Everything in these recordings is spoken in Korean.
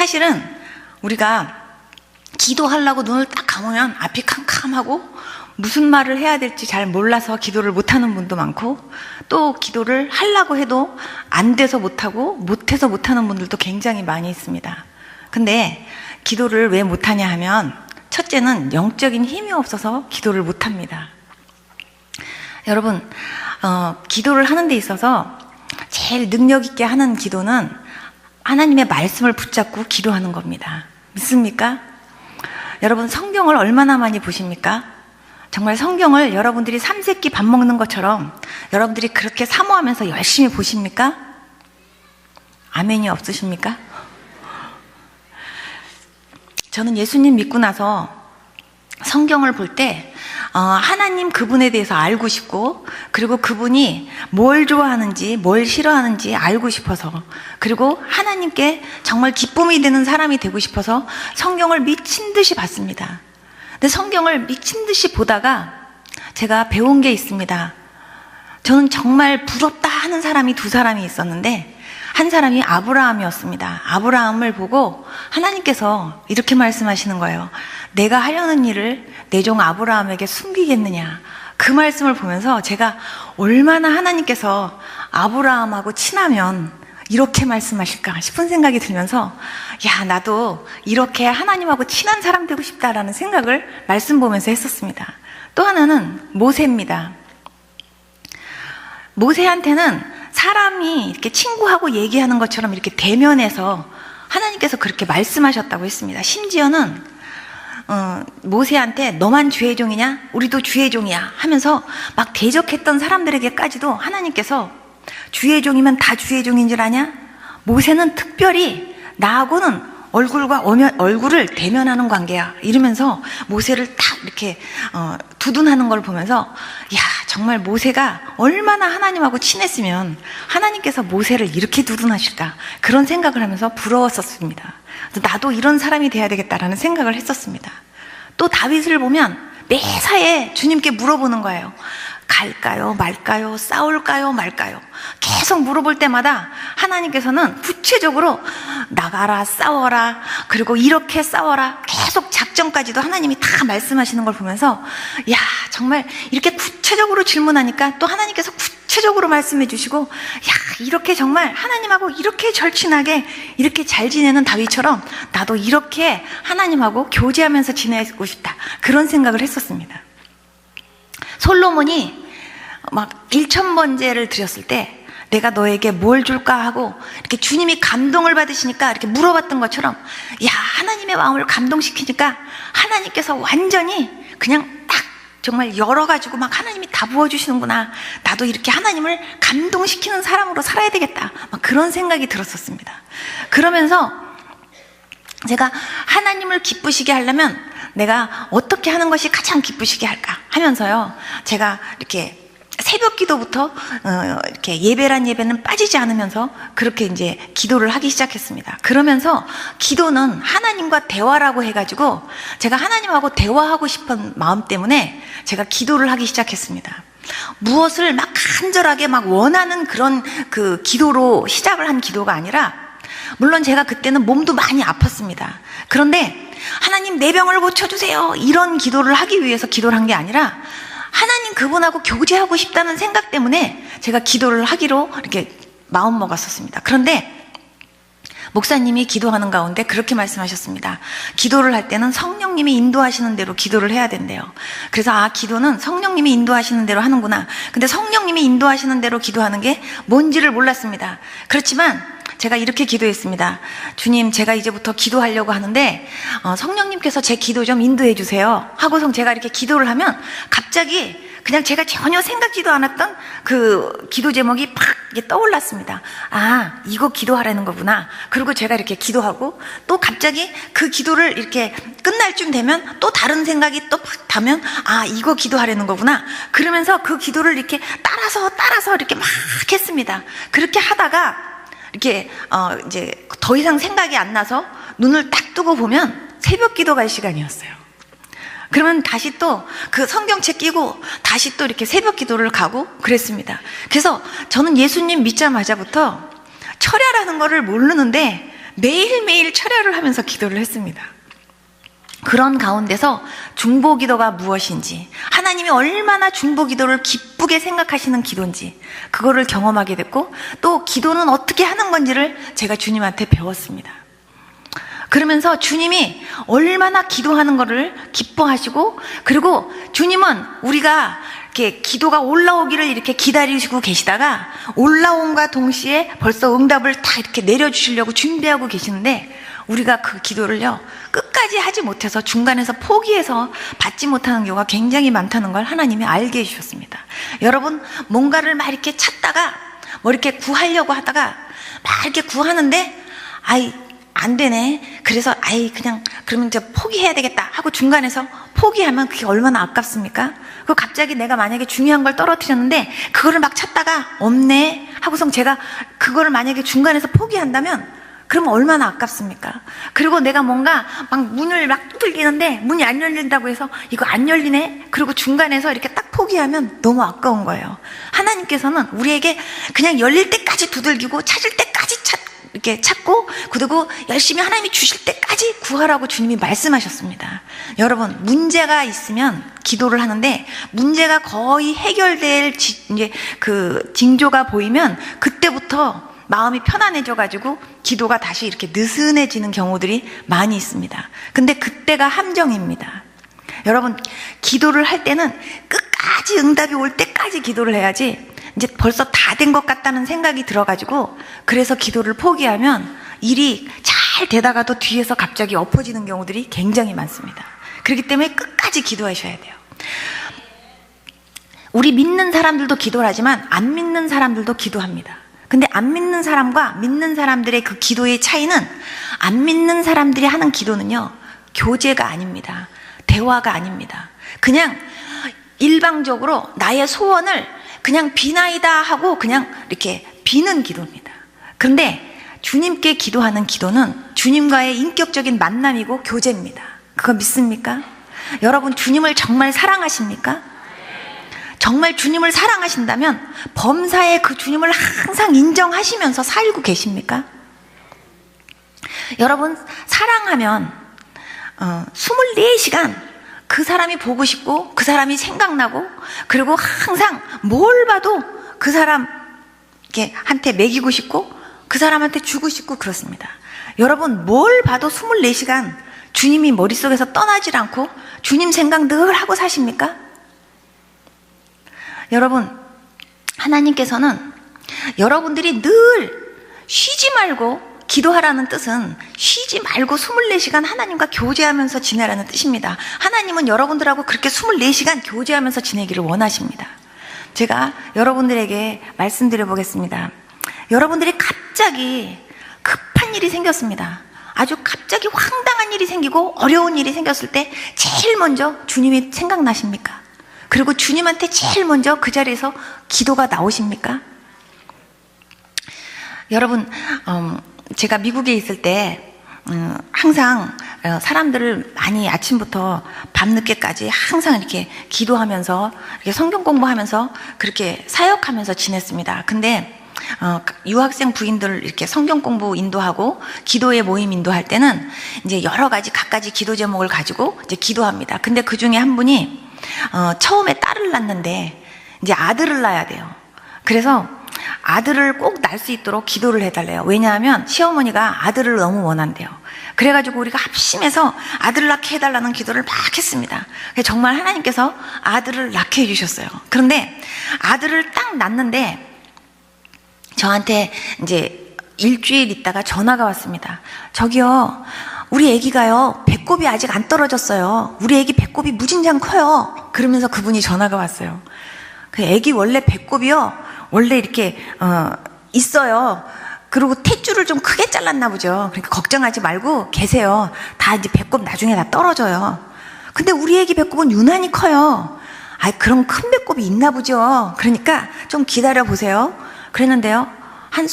사실은 우리가 기도하려고 눈을 딱 감으면 앞이 캄캄하고 무슨 말을 해야 될지 잘 몰라서 기도를 못하는 분도 많고, 또 기도를 하려고 해도 안 돼서 못하고 못해서 못하는 분들도 굉장히 많이 있습니다. 근데 기도를 왜 못하냐 하면, 첫째는 영적인 힘이 없어서 기도를 못합니다. 여러분, 기도를 하는 데 있어서 제일 능력 있게 하는 기도는 하나님의 말씀을 붙잡고 기도하는 겁니다. 믿습니까? 여러분, 성경을 얼마나 많이 보십니까? 정말 성경을 여러분들이 삼세끼 밥 먹는 것처럼 여러분들이 그렇게 사모하면서 열심히 보십니까? 아멘이 없으십니까? 저는 예수님 믿고 나서 성경을 볼 때 하나님 그분에 대해서 알고 싶고, 그리고 그분이 뭘 좋아하는지 뭘 싫어하는지 알고 싶어서, 그리고 하나님께 정말 기쁨이 되는 사람이 되고 싶어서 성경을 미친 듯이 봤습니다. 근데 성경을 미친 듯이 보다가 제가 배운 게 있습니다. 저는 정말 부럽다 하는 사람이 두 사람이 있었는데, 한 사람이 아브라함이었습니다. 아브라함을 보고 하나님께서 이렇게 말씀하시는 거예요. 내가 하려는 일을 내 종 아브라함에게 숨기겠느냐. 그 말씀을 보면서 제가 얼마나 하나님께서 아브라함하고 친하면 이렇게 말씀하실까 싶은 생각이 들면서, 야, 나도 이렇게 하나님하고 친한 사람 되고 싶다라는 생각을 말씀 보면서 했었습니다. 또 하나는 모세입니다. 모세한테는 사람이 이렇게 친구하고 얘기하는 것처럼 이렇게 대면해서 하나님께서 그렇게 말씀하셨다고 했습니다. 심지어는 모세한테 너만 주의 종이냐? 우리도 주의 종이야 하면서 막 대적했던 사람들에게까지도 하나님께서 주의 종이면 다 주의 종인 줄 아냐? 모세는 특별히 나하고는 얼굴을 대면하는 관계야 이러면서 모세를 딱 이렇게 두둔하는 걸 보면서, 야, 정말 모세가 얼마나 하나님하고 친했으면 하나님께서 모세를 이렇게 두둔하실까, 그런 생각을 하면서 부러웠었습니다. 나도 이런 사람이 돼야 되겠다라는 생각을 했었습니다. 또 다윗을 보면 매사에 주님께 물어보는 거예요. 갈까요 말까요, 싸울까요 말까요, 계속 물어볼 때마다 하나님께서는 구체적으로 나가라, 싸워라, 그리고 이렇게 싸워라, 계속 작전까지도 하나님이 다 말씀하시는 걸 보면서, 야, 정말 이렇게 구체적으로 질문하니까 또 하나님께서 구체적으로 말씀해 주시고, 야, 이렇게 정말 하나님하고 이렇게 절친하게 이렇게 잘 지내는 다윗처럼 나도 이렇게 하나님하고 교제하면서 지내고 싶다, 그런 생각을 했었습니다. 솔로몬이 막 1000번제를 드렸을 때 내가 너에게 뭘 줄까 하고 이렇게 주님이 감동을 받으시니까 이렇게 물어봤던 것처럼, 야, 하나님의 마음을 감동시키니까 하나님께서 완전히 그냥 딱 정말 열어가지고 막 하나님이 다 부어주시는구나, 나도 이렇게 하나님을 감동시키는 사람으로 살아야 되겠다, 막 그런 생각이 들었었습니다. 그러면서 제가 하나님을 기쁘시게 하려면 내가 어떻게 하는 것이 가장 기쁘시게 할까 하면서요, 제가 이렇게 새벽 기도부터 이렇게 예배란 예배는 빠지지 않으면서 그렇게 이제 기도를 하기 시작했습니다. 그러면서 기도는 하나님과 대화라고 해가지고 제가 하나님하고 대화하고 싶은 마음 때문에 제가 기도를 하기 시작했습니다. 무엇을 막 간절하게 막 원하는 그런 그 기도로 시작을 한 기도가 아니라, 물론 제가 그때는 몸도 많이 아팠습니다. 그런데 하나님 내 병을 고쳐주세요 이런 기도를 하기 위해서 기도를 한 게 아니라, 하나님 그분하고 교제하고 싶다는 생각 때문에 제가 기도를 하기로 이렇게 마음 먹었었습니다. 그런데 목사님이 기도하는 가운데 그렇게 말씀하셨습니다. 기도를 할 때는 성령님이 인도하시는 대로 기도를 해야 된대요. 그래서 기도는 성령님이 인도하시는 대로 하는구나. 근데 성령님이 인도하시는 대로 기도하는 게 뭔지를 몰랐습니다. 그렇지만 제가 이렇게 기도했습니다. 주님, 제가 이제부터 기도하려고 하는데 성령님께서 제 기도 좀 인도해 주세요 하고서 제가 이렇게 기도를 하면 갑자기 그냥 제가 전혀 생각지도 않았던 그 기도 제목이 팍 떠올랐습니다. 아, 이거 기도하라는 거구나. 그리고 제가 이렇게 기도하고 또 갑자기 그 기도를 이렇게 끝날 쯤 되면 또 다른 생각이 또 팍 타면, 아, 이거 기도하라는 거구나. 그러면서 그 기도를 이렇게 따라서 이렇게 막 했습니다. 그렇게 하다가 이렇게 이제 더 이상 생각이 안 나서 눈을 딱 뜨고 보면 새벽 기도 갈 시간이었어요. 그러면 다시 또 그 성경책 끼고 다시 또 이렇게 새벽 기도를 가고 그랬습니다. 그래서 저는 예수님 믿자마자부터 철야라는 거를 모르는데 매일매일 철야를 하면서 기도를 했습니다. 그런 가운데서 중보기도가 무엇인지, 하나님이 얼마나 중보기도를 기쁘게 생각하시는 기도인지 그거를 경험하게 됐고, 또 기도는 어떻게 하는 건지를 제가 주님한테 배웠습니다. 그러면서 주님이 얼마나 기도하는 거를 기뻐하시고, 그리고 주님은 우리가 이렇게 기도가 올라오기를 이렇게 기다리시고 계시다가 올라온과 동시에 벌써 응답을 다 이렇게 내려주시려고 준비하고 계시는데, 우리가 그 기도를요 끝까지 하지 못해서 중간에서 포기해서 받지 못하는 경우가 굉장히 많다는 걸 하나님이 알게 해주셨습니다. 여러분, 뭔가를 막 이렇게 찾다가 뭐 이렇게 구하려고 하다가 막 이렇게 구하는데 안 되네. 그래서 그냥 그러면 이제 포기해야 되겠다 하고 중간에서 포기하면 그게 얼마나 아깝습니까? 그리고 갑자기 내가 만약에 중요한 걸 떨어뜨렸는데 그거를 막 찾다가 없네 하고선 제가 그거를 만약에 중간에서 포기한다면 그러면 얼마나 아깝습니까? 그리고 내가 뭔가 막 문을 막 두들기는데 문이 안 열린다고 해서 이거 안 열리네? 그리고 중간에서 이렇게 딱 포기하면 너무 아까운 거예요. 하나님께서는 우리에게 그냥 열릴 때까지 두들기고 찾을 때까지 이렇게 찾고, 그리고 열심히 하나님이 주실 때까지 구하라고 주님이 말씀하셨습니다. 여러분, 문제가 있으면 기도를 하는데 문제가 거의 해결될 이제 그 징조가 보이면 그때부터 마음이 편안해져가지고 기도가 다시 이렇게 느슨해지는 경우들이 많이 있습니다. 근데 그때가 함정입니다. 여러분, 기도를 할 때는 끝까지 응답이 올 때까지 기도를 해야지, 이제 벌써 다 된 것 같다는 생각이 들어가지고 그래서 기도를 포기하면 일이 잘 되다가도 뒤에서 갑자기 엎어지는 경우들이 굉장히 많습니다. 그렇기 때문에 끝까지 기도하셔야 돼요. 우리 믿는 사람들도 기도를 하지만 안 믿는 사람들도 기도합니다. 근데 안 믿는 사람과 믿는 사람들의 그 기도의 차이는, 안 믿는 사람들이 하는 기도는요 교제가 아닙니다. 대화가 아닙니다. 그냥 일방적으로 나의 소원을 그냥 비나이다 하고 그냥 이렇게 비는 기도입니다. 그런데 주님께 기도하는 기도는 주님과의 인격적인 만남이고 교제입니다. 그거 믿습니까? 여러분, 주님을 정말 사랑하십니까? 정말 주님을 사랑하신다면 범사에 그 주님을 항상 인정하시면서 살고 계십니까? 여러분, 사랑하면 24시간 그 사람이 보고 싶고 그 사람이 생각나고, 그리고 항상 뭘 봐도 그 사람한테 먹이고 싶고 그 사람한테 주고 싶고 그렇습니다. 여러분, 뭘 봐도 24시간 주님이 머릿속에서 떠나질 않고 주님 생각 늘 하고 사십니까? 여러분, 하나님께서는 여러분들이 늘 쉬지 말고 기도하라는 뜻은 쉬지 말고 24시간 하나님과 교제하면서 지내라는 뜻입니다. 하나님은 여러분들하고 그렇게 24시간 교제하면서 지내기를 원하십니다. 제가 여러분들에게 말씀드려 보겠습니다. 여러분들이 갑자기 급한 일이 생겼습니다. 아주 갑자기 황당한 일이 생기고 어려운 일이 생겼을 때 제일 먼저 주님이 생각나십니까? 그리고 주님한테 제일 먼저 그 자리에서 기도가 나오십니까? 여러분, 제가 미국에 있을 때 항상 사람들을 많이 아침부터 밤늦게까지 항상 이렇게 기도하면서 이렇게 성경 공부하면서 그렇게 사역하면서 지냈습니다. 근데 유학생 부인들 이렇게 성경 공부 인도하고 기도의 모임 인도할 때는 이제 여러 가지 갖가지 기도 제목을 가지고 이제 기도합니다. 근데 그 중에 한 분이 처음에 딸을 낳는데 이제 아들을 낳아야 돼요. 그래서 아들을 꼭 낳을 수 있도록 기도를 해달래요. 왜냐하면 시어머니가 아들을 너무 원한대요. 그래가지고 우리가 합심해서 아들을 낳게 해달라는 기도를 막 했습니다. 정말 하나님께서 아들을 낳게 해주셨어요. 그런데 아들을 딱 낳는데 저한테 이제 일주일 있다가 전화가 왔습니다. 저기요, 우리 애기가요 배꼽이 아직 안 떨어졌어요. 우리 애기 배꼽이 무진장 커요. 그러면서 그분이 전화가 왔어요. 그 애기 원래 배꼽이요 원래 이렇게 있어요. 그리고 탯줄을 좀 크게 잘랐나 보죠. 그러니까 걱정하지 말고 계세요. 다 이제 배꼽 나중에 다 떨어져요. 근데 우리 애기 배꼽은 유난히 커요. 그럼 큰 배꼽이 있나 보죠. 그러니까 좀 기다려 보세요. 그랬는데요, 한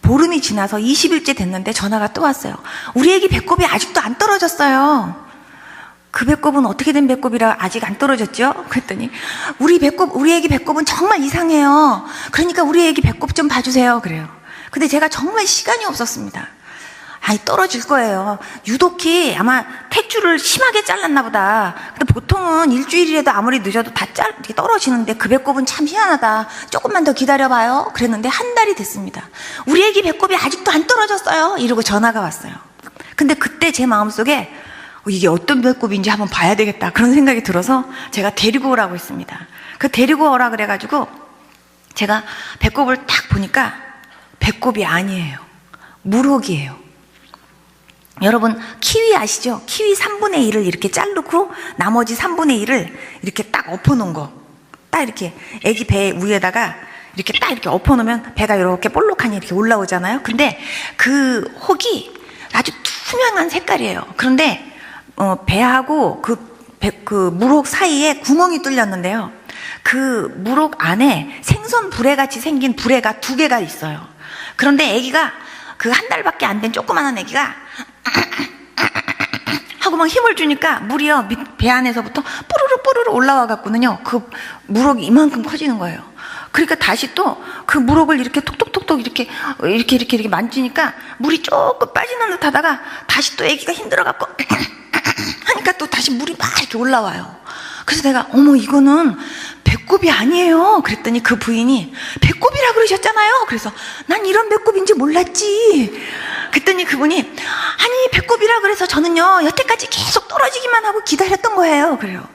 보름이 지나서 20일째 됐는데 전화가 또 왔어요. 우리 애기 배꼽이 아직도 안 떨어졌어요. 그 배꼽은 어떻게 된 배꼽이라 아직 안 떨어졌죠? 그랬더니 우리 애기 배꼽은 정말 이상해요. 그러니까 우리 애기 배꼽 좀 봐주세요. 그래요. 근데 제가 정말 시간이 없었습니다. 아니 떨어질 거예요. 유독히 아마 탯줄을 심하게 잘랐나 보다. 근데 보통은 일주일이라도 아무리 늦어도 다 이렇게 떨어지는데 그 배꼽은 참 희한하다. 조금만 더 기다려봐요. 그랬는데 한 달이 됐습니다. 우리 애기 배꼽이 아직도 안 떨어졌어요. 이러고 전화가 왔어요. 근데 그때 제 마음속에 이게 어떤 배꼽인지 한번 봐야 되겠다 그런 생각이 들어서 제가 데리고 오라고 했습니다. 그 데리고 오라 그래가지고 제가 배꼽을 딱 보니까 배꼽이 아니에요. 무럭이에요. 여러분 키위 아시죠? 키위 3분의 1을 이렇게 자르고 나머지 3분의 1을 이렇게 딱 엎어놓은 거. 딱 이렇게 애기 배 위에다가 이렇게 딱 이렇게 엎어놓으면 배가 이렇게 볼록하니 이렇게 올라오잖아요. 근데 그 혹이 아주 투명한 색깔이에요. 그런데 배하고 그 무록 사이에 구멍이 뚫렸는데요. 그 무록 안에 생선 불에 같이 생긴 불에가 2개가 있어요. 그런데 아기가 그 한 달밖에 안 된 조그만한 아기가 하고 막 힘을 주니까 물이요 배 안에서부터 뽀르르 올라와 갖고는요 그 무록이 이만큼 커지는 거예요. 그러니까 다시 또 그 무록을 이렇게 톡톡톡톡 이렇게 만지니까 물이 조금 빠지는 듯 하다가 다시 또 아기가 힘들어 갖고 하니까 또 다시 물이 막 이렇게 올라와요. 그래서 내가 어머 이거는 배꼽이 아니에요. 그랬더니 그 부인이 배꼽이라 그러셨잖아요. 그래서 난 이런 배꼽인지 몰랐지. 그랬더니 그분이 아니 배꼽이라 그래서 저는요 여태까지 계속 떨어지기만 하고 기다렸던 거예요. 그래요.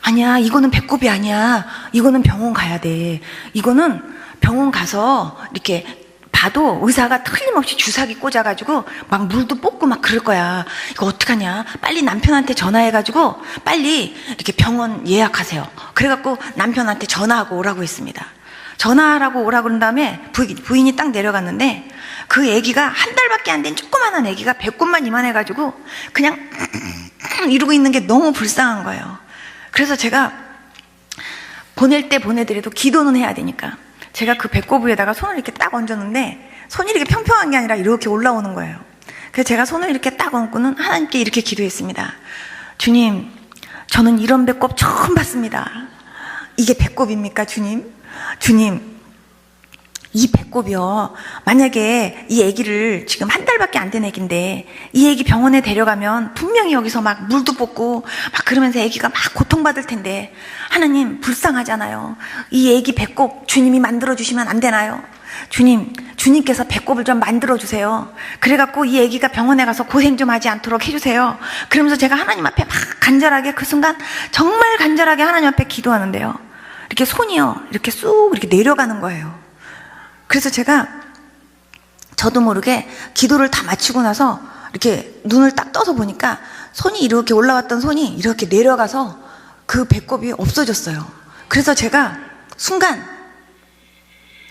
아니야 이거는 배꼽이 아니야. 이거는 병원 가야 돼. 이거는 병원 가서 이렇게 봐도 의사가 틀림없이 주사기 꽂아가지고 막 물도 뽑고 막 그럴 거야. 이거 어떡하냐. 빨리 남편한테 전화해가지고 빨리 이렇게 병원 예약하세요. 그래갖고 남편한테 전화하고 오라고 했습니다. 전화하라고 오라고 그런 다음에 부인이 딱 내려갔는데 그 아기가 한 달밖에 안 된 조그만한 아기가 배꼽만 이만해가지고 그냥 이러고 있는 게 너무 불쌍한 거예요. 그래서 제가 보낼 때 보내더라도 기도는 해야 되니까 제가 그 배꼽 위에다가 손을 이렇게 딱 얹었는데 손이 이렇게 평평한 게 아니라 이렇게 올라오는 거예요. 그래서 제가 손을 이렇게 딱 얹고는 하나님께 이렇게 기도했습니다. 주님, 저는 이런 배꼽 처음 봤습니다. 이게 배꼽입니까, 주님? 주님, 이 배꼽이요. 만약에 이 아기를 지금 한 달밖에 안 된 아기인데 이 아기 병원에 데려가면 분명히 여기서 막 물도 뽑고 막 그러면서 아기가 막 고통받을 텐데 하나님 불쌍하잖아요. 이 아기 배꼽 주님이 만들어주시면 안 되나요? 주님께서 배꼽을 좀 만들어주세요. 그래갖고 이 아기가 병원에 가서 고생 좀 하지 않도록 해주세요. 그러면서 제가 하나님 앞에 막 간절하게 그 순간 정말 간절하게 하나님 앞에 기도하는데요. 이렇게 손이요. 이렇게 쑥 이렇게 내려가는 거예요. 그래서 제가 저도 모르게 기도를 다 마치고 나서 이렇게 눈을 딱 떠서 보니까 손이 이렇게 올라왔던 손이 이렇게 내려가서 그 배꼽이 없어졌어요. 그래서 제가 순간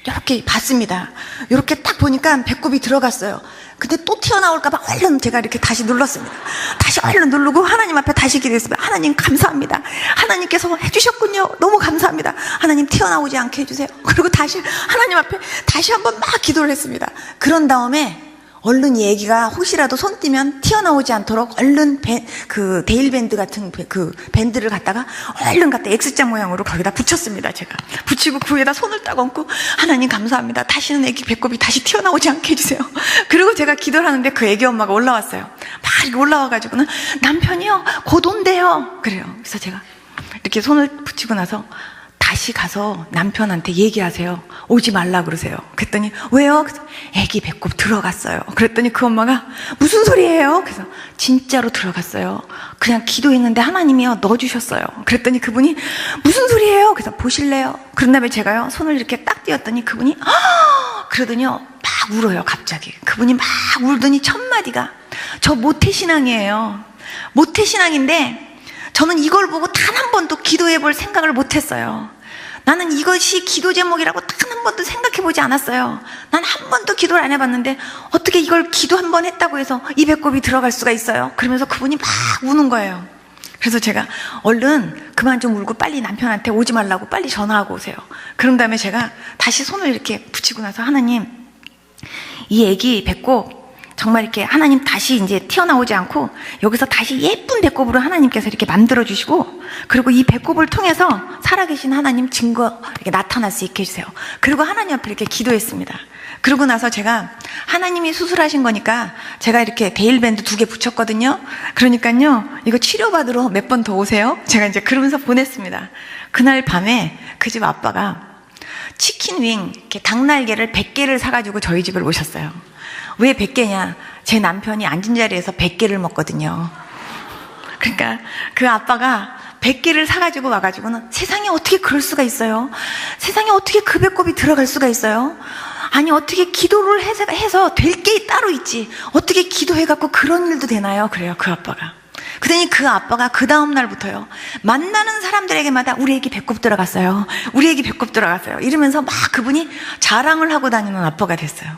이렇게 봤습니다. 이렇게 딱 보니까 배꼽이 들어갔어요. 근데 또 튀어나올까봐 얼른 제가 이렇게 다시 눌렀습니다. 다시 얼른 누르고 하나님 앞에 다시 기도했습니다. 하나님 감사합니다. 하나님께서 해주셨군요. 너무 감사합니다. 하나님 튀어나오지 않게 해주세요. 그리고 다시 하나님 앞에 다시 한번 막 기도를 했습니다. 그런 다음에 얼른 이 애기가 혹시라도 손 띄면 튀어나오지 않도록 얼른 그 데일밴드 같은 그 밴드를 갖다가 얼른 갖다 X자 모양으로 거기다 붙였습니다. 제가 붙이고 그 위에다 손을 딱 얹고 하나님 감사합니다. 다시는 애기 배꼽이 다시 튀어나오지 않게 해주세요. 그리고 제가 기도를 하는데 그 애기 엄마가 올라왔어요. 막 이렇게 올라와가지고는 남편이요 곧 온대요. 그래요. 그래서 제가 이렇게 손을 붙이고 나서 다시 가서 남편한테 얘기하세요. 오지 말라 그러세요. 그랬더니 왜요? 그래서 애기 배꼽 들어갔어요. 그랬더니 그 엄마가 무슨 소리예요? 그래서 진짜로 들어갔어요. 그냥 기도했는데 하나님이요 넣어주셨어요. 그랬더니 그분이 무슨 소리예요? 그래서 보실래요? 그런 다음에 제가요 손을 이렇게 딱 띄웠더니 그분이 그러더니요 막 울어요. 갑자기 그분이 막 울더니 첫 마디가 저 모태신앙이에요. 모태신앙인데 저는 이걸 보고 단 한 번도 기도해 볼 생각을 못 했어요. 나는 이것이 기도 제목이라고 단 한 번도 생각해 보지 않았어요. 난 한 번도 기도를 안 해봤는데 어떻게 이걸 기도 한 번 했다고 해서 이 배꼽이 들어갈 수가 있어요? 그러면서 그분이 막 우는 거예요. 그래서 제가 얼른 그만 좀 울고 빨리 남편한테 오지 말라고 빨리 전화하고 오세요. 그런 다음에 제가 다시 손을 이렇게 붙이고 나서 하나님 이 애기 배꼽 정말 이렇게 하나님 다시 이제 튀어나오지 않고 여기서 다시 예쁜 배꼽으로 하나님께서 이렇게 만들어주시고 그리고 이 배꼽을 통해서 살아계신 하나님 증거 이렇게 나타날 수 있게 해주세요. 그리고 하나님 앞에 이렇게 기도했습니다. 그러고 나서 제가 하나님이 수술하신 거니까 제가 이렇게 데일밴드 2개 붙였거든요. 그러니까요, 이거 치료받으러 몇 번 더 오세요. 제가 이제 그러면서 보냈습니다. 그날 밤에 그 집 아빠가 치킨 윙, 이렇게 닭날개를 100개를 사가지고 저희 집을 오셨어요. 왜 100개냐? 제 남편이 앉은 자리에서 100개를 먹거든요. 그러니까 그 아빠가 100개를 사가지고 와가지고는 세상에 어떻게 그럴 수가 있어요? 세상에 어떻게 그 배꼽이 들어갈 수가 있어요? 아니, 어떻게 기도를 해서 될 게 따로 있지, 어떻게 기도해갖고 그런 일도 되나요? 그래요, 그 아빠가. 그러니 그 아빠가 그 다음날부터요, 만나는 사람들에게마다 우리 애기 배꼽 들어갔어요, 우리 애기 배꼽 들어갔어요 이러면서 막 그분이 자랑을 하고 다니는 아빠가 됐어요.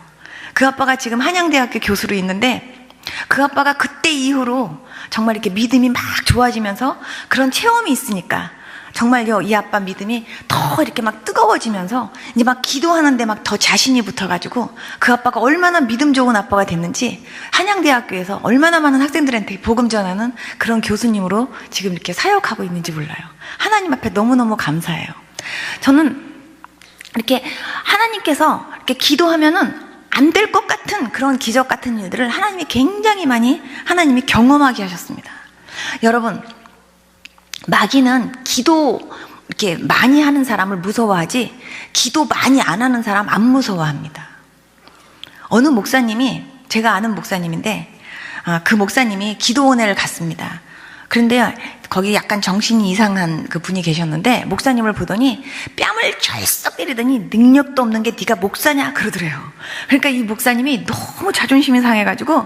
그 아빠가 지금 한양대학교 교수로 있는데, 그 아빠가 그때 이후로 정말 이렇게 믿음이 막 좋아지면서 그런 체험이 있으니까 정말요, 이 아빠 믿음이 더 이렇게 막 뜨거워지면서 이제 막 기도하는데 막 더 자신이 붙어가지고 그 아빠가 얼마나 믿음 좋은 아빠가 됐는지 한양대학교에서 얼마나 많은 학생들한테 복음 전하는 그런 교수님으로 지금 이렇게 사역하고 있는지 몰라요. 하나님 앞에 너무너무 감사해요. 저는 이렇게 하나님께서 이렇게 기도하면은 안 될 것 같은 그런 기적 같은 일들을 하나님이 굉장히 많이 하나님이 경험하게 하셨습니다. 여러분, 마귀는 기도 이렇게 많이 하는 사람을 무서워하지 기도 많이 안 하는 사람 안 무서워합니다. 어느 목사님이, 제가 아는 목사님인데, 그 목사님이 기도원회를 갔습니다. 그런데 거기 약간 정신이 이상한 그 분이 계셨는데, 목사님을 보더니 뺨을 철썩 때리더니 능력도 없는 게 네가 목사냐 그러더래요. 그러니까 이 목사님이 너무 자존심이 상해가지고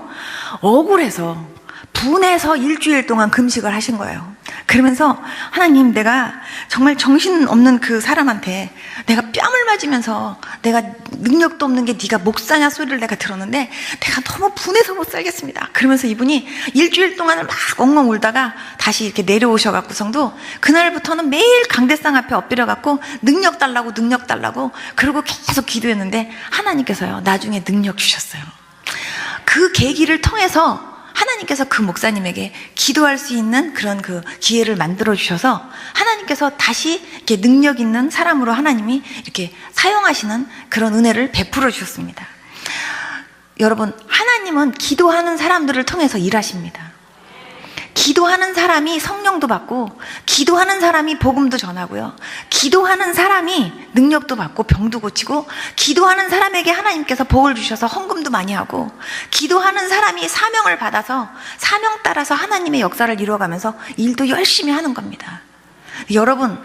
억울해서 분해서 일주일 동안 금식을 하신 거예요. 그러면서 하나님, 내가 정말 정신없는 그 사람한테 내가 뺨을 맞으면서 내가 능력도 없는 게 네가 목사냐 소리를 내가 들었는데 내가 너무 분해서 못 살겠습니다. 그러면서 이분이 일주일 동안을 막 엉엉 울다가 다시 이렇게 내려오셔갖고성도 그날부터는 매일 강대상 앞에 엎드려갖고 능력 달라고 그러고 계속 기도했는데 하나님께서요, 나중에 능력 주셨어요. 그 계기를 통해서 하나님께서 그 목사님에게 기도할 수 있는 그런 그 기회를 만들어 주셔서 하나님께서 다시 이렇게 능력 있는 사람으로 하나님이 이렇게 사용하시는 그런 은혜를 베풀어 주셨습니다. 여러분, 하나님은 기도하는 사람들을 통해서 일하십니다. 기도하는 사람이 성령도 받고, 기도하는 사람이 복음도 전하고요, 기도하는 사람이 능력도 받고 병도 고치고, 기도하는 사람에게 하나님께서 복을 주셔서 헌금도 많이 하고, 기도하는 사람이 사명을 받아서 사명 따라서 하나님의 역사를 이루어가면서 일도 열심히 하는 겁니다. 여러분,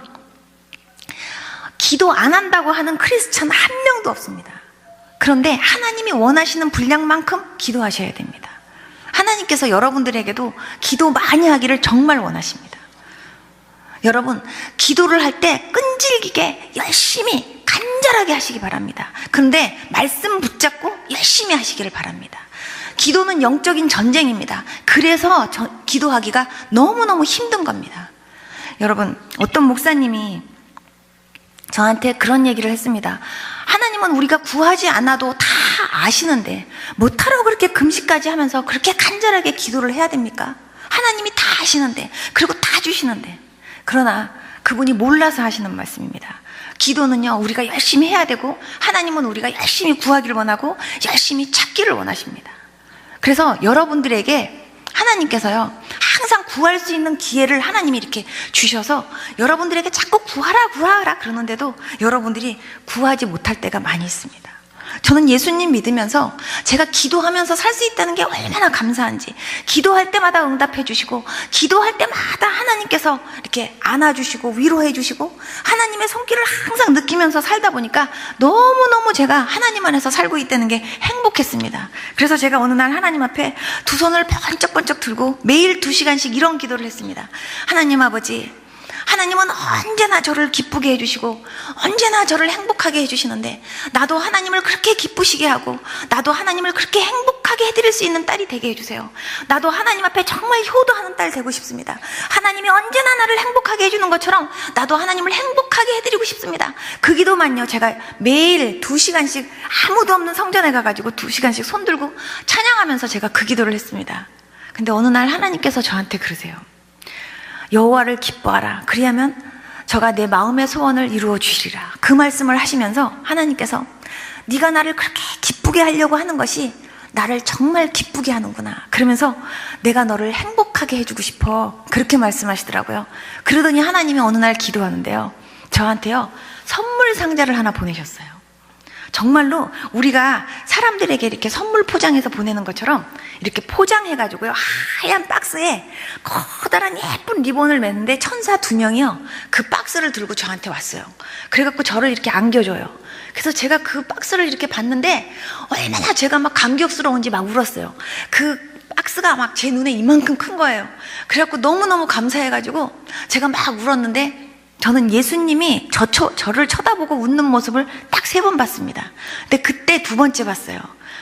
기도 안 한다고 하는 크리스찬 한 명도 없습니다. 그런데 하나님이 원하시는 분량만큼 기도하셔야 됩니다. 하나님께서 여러분들에게도 기도 많이 하기를 정말 원하십니다. 여러분, 기도를 할 때 끈질기게 열심히 간절하게 하시기 바랍니다. 그런데 말씀 붙잡고 열심히 하시기를 바랍니다. 기도는 영적인 전쟁입니다. 그래서 기도하기가 너무너무 힘든 겁니다. 여러분, 어떤 목사님이 저한테 그런 얘기를 했습니다. 하나님은 우리가 구하지 않아도 다 아시는데 못하라고 그렇게 금식까지 하면서 그렇게 간절하게 기도를 해야 됩니까? 하나님이 다 아시는데, 그리고 다 주시는데. 그러나 그분이 몰라서 하시는 말씀입니다. 기도는요, 우리가 열심히 해야 되고, 하나님은 우리가 열심히 구하기를 원하고 열심히 찾기를 원하십니다. 그래서 여러분들에게 하나님께서요, 항상 구할 수 있는 기회를 하나님이 이렇게 주셔서 여러분들에게 자꾸 구하라 그러는데도 여러분들이 구하지 못할 때가 많이 있습니다. 저는 예수님 믿으면서 제가 기도하면서 살 수 있다는 게 얼마나 감사한지, 기도할 때마다 응답해 주시고, 기도할 때마다 하나님께서 이렇게 안아주시고 위로해 주시고, 하나님의 손길을 항상 느끼면서 살다 보니까 너무너무 제가 하나님 안에서 살고 있다는 게 행복했습니다. 그래서 제가 어느 날 하나님 앞에 두 손을 번쩍번쩍 들고 매일 2시간씩 이런 기도를 했습니다. 하나님 아버지, 하나님은 언제나 저를 기쁘게 해주시고 언제나 저를 행복하게 해주시는데, 나도 하나님을 그렇게 기쁘시게 하고 나도 하나님을 그렇게 행복하게 해드릴 수 있는 딸이 되게 해주세요. 나도 하나님 앞에 정말 효도하는 딸 되고 싶습니다. 하나님이 언제나 나를 행복하게 해주는 것처럼 나도 하나님을 행복하게 해드리고 싶습니다. 그 기도만요, 제가 매일 2시간씩 아무도 없는 성전에 가가지고 2시간씩 손 들고 찬양하면서 제가 그 기도를 했습니다. 근데 어느 날 하나님께서 저한테 그러세요. 여호와를 기뻐하라, 그리하면 저가 내 마음의 소원을 이루어 주시리라. 그 말씀을 하시면서 하나님께서 네가 나를 그렇게 기쁘게 하려고 하는 것이 나를 정말 기쁘게 하는구나. 그러면서 내가 너를 행복하게 해주고 싶어. 그렇게 말씀하시더라고요. 그러더니 하나님이 어느 날 기도하는데요, 저한테요 선물 상자를 하나 보내셨어요. 정말로 우리가 사람들에게 이렇게 선물 포장해서 보내는 것처럼 이렇게 포장해가지고요, 하얀 박스에 커다란 예쁜 리본을 맸는데 천사 2명이요 그 박스를 들고 저한테 왔어요. 그래갖고 저를 이렇게 안겨줘요. 그래서 제가 그 박스를 이렇게 봤는데 얼마나 제가 막 감격스러운지 막 울었어요. 그 박스가 막 제 눈에 이만큼 큰 거예요. 그래갖고 너무너무 감사해가지고 제가 막 울었는데, 저는 예수님이 저를 쳐다보고 웃는 모습을 딱 3번 봤습니다. 근데 그때 2번째 봤어요.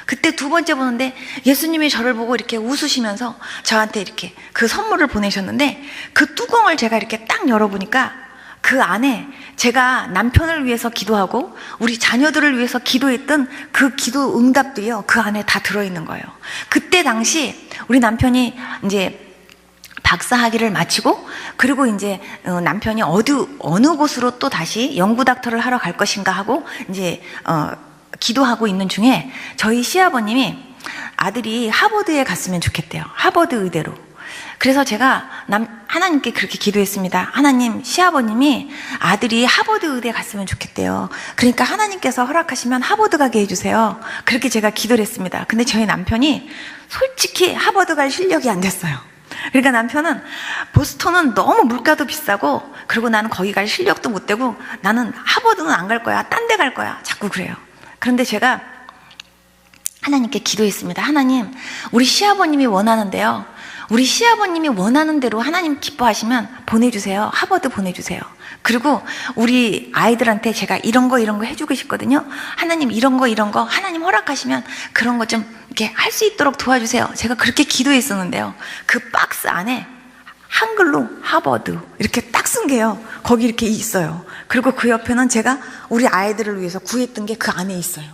그때 2번째 보는데 예수님이 저를 보고 이렇게 웃으시면서 저한테 이렇게 그 선물을 보내셨는데, 그 뚜껑을 제가 이렇게 딱 열어보니까 그 안에 제가 남편을 위해서 기도하고 우리 자녀들을 위해서 기도했던 그 기도 응답들이요 그 안에 다 들어있는 거예요. 그때 당시 우리 남편이 이제 박사학위를 마치고, 그리고 이제 남편이 어느 곳으로 또 다시 연구 닥터를 하러 갈 것인가 하고 이제 기도하고 있는 중에 저희 시아버님이 아들이 하버드에 갔으면 좋겠대요. 하버드 의대로. 그래서 제가 하나님께 그렇게 기도했습니다. 하나님, 시아버님이 아들이 하버드 의대에 갔으면 좋겠대요. 그러니까 하나님께서 허락하시면 하버드 가게 해주세요. 그렇게 제가 기도를 했습니다. 근데 저희 남편이 솔직히 하버드 갈 실력이 안 됐어요. 그러니까 남편은 보스턴은 너무 물가도 비싸고, 그리고 나는 거기 갈 실력도 못 되고, 나는 하버드는 안 갈 거야, 딴 데 갈 거야, 자꾸 그래요. 그런데 제가 하나님께 기도했습니다. 하나님, 우리 시아버님이 원하는데요, 우리 시아버님이 원하는 대로 하나님 기뻐하시면 보내주세요. 하버드 보내주세요. 그리고 우리 아이들한테 제가 이런 거 해주고 싶거든요. 하나님 이런 거 하나님 허락하시면 그런 거 좀 이렇게 할 수 있도록 도와주세요. 제가 그렇게 기도했었는데요, 그 박스 안에 한글로 하버드 이렇게 딱 쓴 게요 거기 이렇게 있어요. 그리고 그 옆에는 제가 우리 아이들을 위해서 구했던 게 그 안에 있어요.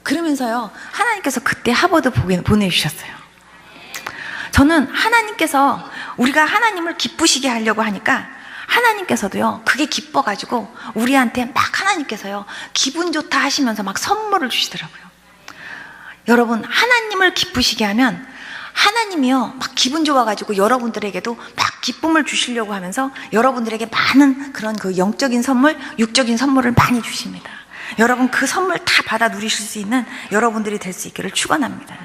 그러면서요 하나님께서 그때 하버드 보내주셨어요. 저는 하나님께서 우리가 하나님을 기쁘시게 하려고 하니까 하나님께서도요 그게 기뻐가지고 우리한테 막 하나님께서요 기분 좋다 하시면서 막 선물을 주시더라고요. 여러분, 하나님을 기쁘시게 하면 하나님이요 막 기분 좋아가지고 여러분들에게도 막 기쁨을 주시려고 하면서 여러분들에게 많은 그런 그 영적인 선물, 육적인 선물을 많이 주십니다. 여러분, 그 선물 다 받아 누리실 수 있는 여러분들이 될 수 있기를 축원합니다.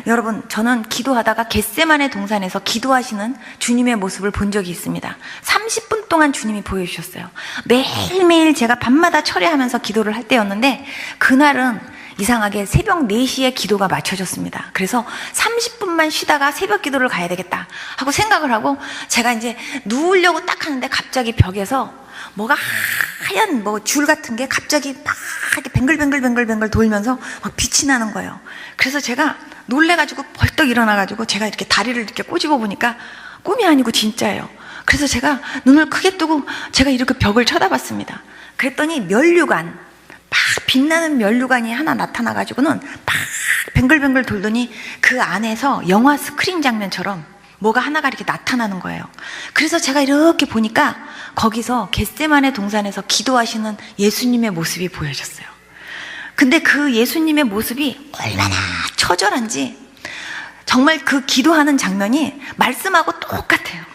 여러분, 저는 기도하다가 겟세마네 동산에서 기도하시는 주님의 모습을 본 적이 있습니다. 30분 동안 주님이 보여주셨어요. 매일매일 제가 밤마다 철회하면서 기도를 할 때였는데, 그날은 이상하게 새벽 4시에 기도가 맞춰졌습니다. 그래서 30분만 쉬다가 새벽 기도를 가야 되겠다 하고 생각을 하고 제가 이제 누우려고 딱 하는데 갑자기 벽에서 뭐가 하얀 줄 같은 게 갑자기 막 이렇게 뱅글뱅글 돌면서 막 빛이 나는 거예요. 그래서 제가 놀래가지고 벌떡 일어나가지고 제가 이렇게 다리를 이렇게 꼬집어 보니까 꿈이 아니고 진짜예요. 그래서 제가 눈을 크게 뜨고 제가 이렇게 벽을 쳐다봤습니다. 그랬더니 면류관, 막 빛나는 면류관이 하나 나타나가지고는 막 뱅글뱅글 돌더니 그 안에서 영화 스크린 장면처럼 뭐가 하나가 이렇게 나타나는 거예요. 그래서 제가 이렇게 보니까 거기서 겟세마네 동산에서 기도하시는 예수님의 모습이 보여졌어요. 근데 그 예수님의 모습이 얼마나 처절한지, 정말 그 기도하는 장면이 말씀하고 똑같아요.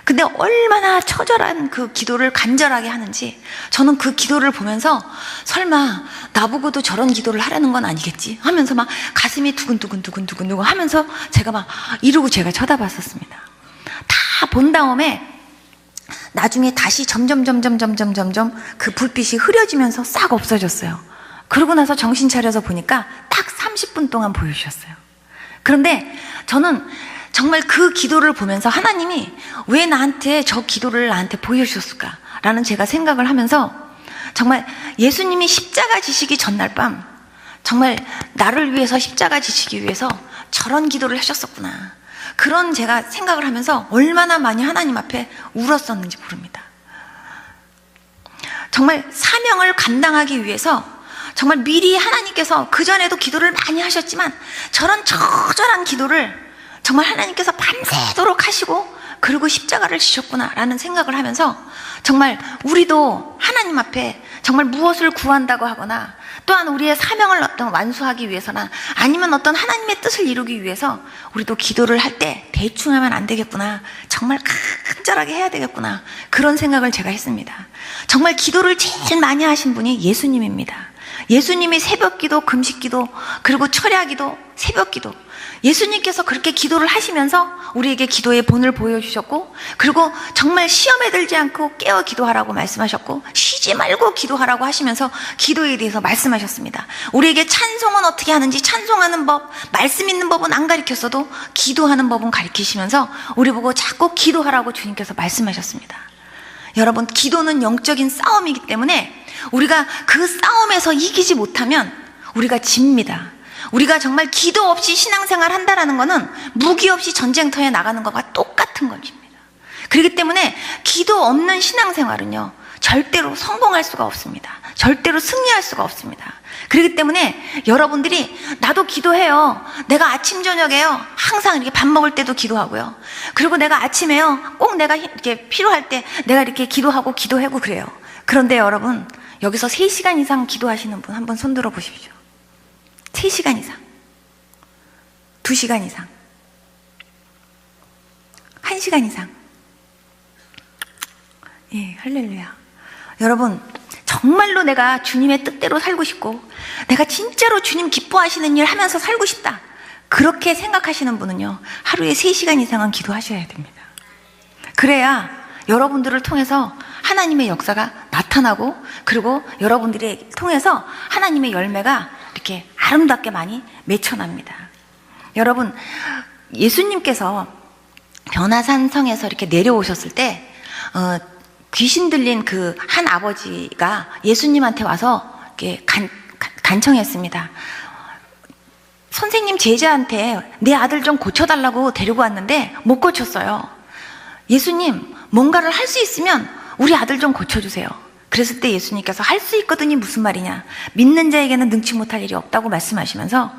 근데 얼마나 처절한 그 기도를 간절하게 하는지 저는 그 기도를 보면서 설마 나보고도 저런 기도를 하라는 건 아니겠지 하면서 막 가슴이 두근두근 하면서 제가 막 이러고 제가 쳐다봤었습니다. 다 본 다음에 나중에 다시 점점 그 불빛이 흐려지면서 싹 없어졌어요. 그러고 나서 정신 차려서 보니까 딱 30분 동안 보여주셨어요. 그런데 저는 정말 그 기도를 보면서 하나님이 왜 저 기도를 나한테 보여주셨을까 라는 제가 생각을 하면서, 정말 예수님이 십자가 지시기 전날 밤 정말 나를 위해서 십자가 지시기 위해서 저런 기도를 하셨었구나, 그런 제가 생각을 하면서 얼마나 많이 하나님 앞에 울었었는지 모릅니다. 정말 사명을 감당하기 위해서 정말 미리 하나님께서 그전에도 기도를 많이 하셨지만 저런 처절한 기도를 정말 하나님께서 밤새도록 하시고 그리고 십자가를 지셨구나라는 생각을 하면서 정말 우리도 하나님 앞에 정말 무엇을 구한다고 하거나 또한 우리의 사명을 어떤 완수하기 위해서나 아니면 어떤 하나님의 뜻을 이루기 위해서 우리도 기도를 할 때 대충 하면 안 되겠구나, 정말 간절하게 해야 되겠구나, 그런 생각을 제가 했습니다. 정말 기도를 제일 많이 하신 분이 예수님입니다. 예수님이 새벽기도, 금식기도, 그리고 철야기도, 새벽기도, 예수님께서 그렇게 기도를 하시면서 우리에게 기도의 본을 보여주셨고, 그리고 정말 시험에 들지 않고 깨어 기도하라고 말씀하셨고, 쉬지 말고 기도하라고 하시면서 기도에 대해서 말씀하셨습니다. 우리에게 찬송은 어떻게 하는지, 찬송하는 법, 말씀 있는 법은 안 가르쳤어도 기도하는 법은 가르치시면서 우리 보고 자꾸 기도하라고 주님께서 말씀하셨습니다. 여러분, 기도는 영적인 싸움이기 때문에 우리가 그 싸움에서 이기지 못하면 우리가 집니다. 우리가 정말 기도 없이 신앙생활 한다는 것은 무기 없이 전쟁터에 나가는 것과 똑같은 것입니다. 그렇기 때문에 기도 없는 신앙생활은요, 절대로 성공할 수가 없습니다. 절대로 승리할 수가 없습니다. 그렇기 때문에 여러분들이 나도 기도해요. 내가 아침 저녁에요, 항상 이렇게 밥 먹을 때도 기도하고요. 그리고 내가 아침에요, 꼭 내가 이렇게 필요할 때 내가 이렇게 기도하고 기도하고 그래요. 그런데 여러분, 여기서 3시간 이상 기도하시는 분 한번 손 들어 보십시오. 3시간 이상, 2시간 이상, 1시간 이상. 예, 할렐루야. 여러분, 정말로 내가 주님의 뜻대로 살고 싶고, 내가 진짜로 주님 기뻐하시는 일 하면서 살고 싶다, 그렇게 생각하시는 분은요, 하루에 3시간 이상은 기도하셔야 됩니다. 그래야 여러분들을 통해서 하나님의 역사가 나타나고, 그리고 여러분들이 통해서 하나님의 열매가 이렇게 아름답게 많이 맺혀납니다. 여러분, 예수님께서 변화산 성에서 이렇게 내려오셨을 때 귀신 들린 그 한 아버지가 예수님한테 와서 이렇게 간청했습니다. 선생님, 제자한테 내 아들 좀 고쳐달라고 데리고 왔는데 못 고쳤어요. 예수님, 뭔가를 할 수 있으면 우리 아들 좀 고쳐주세요. 그랬을 때 예수님께서 할 수 있거든이 무슨 말이냐, 믿는 자에게는 능치 못할 일이 없다고 말씀하시면서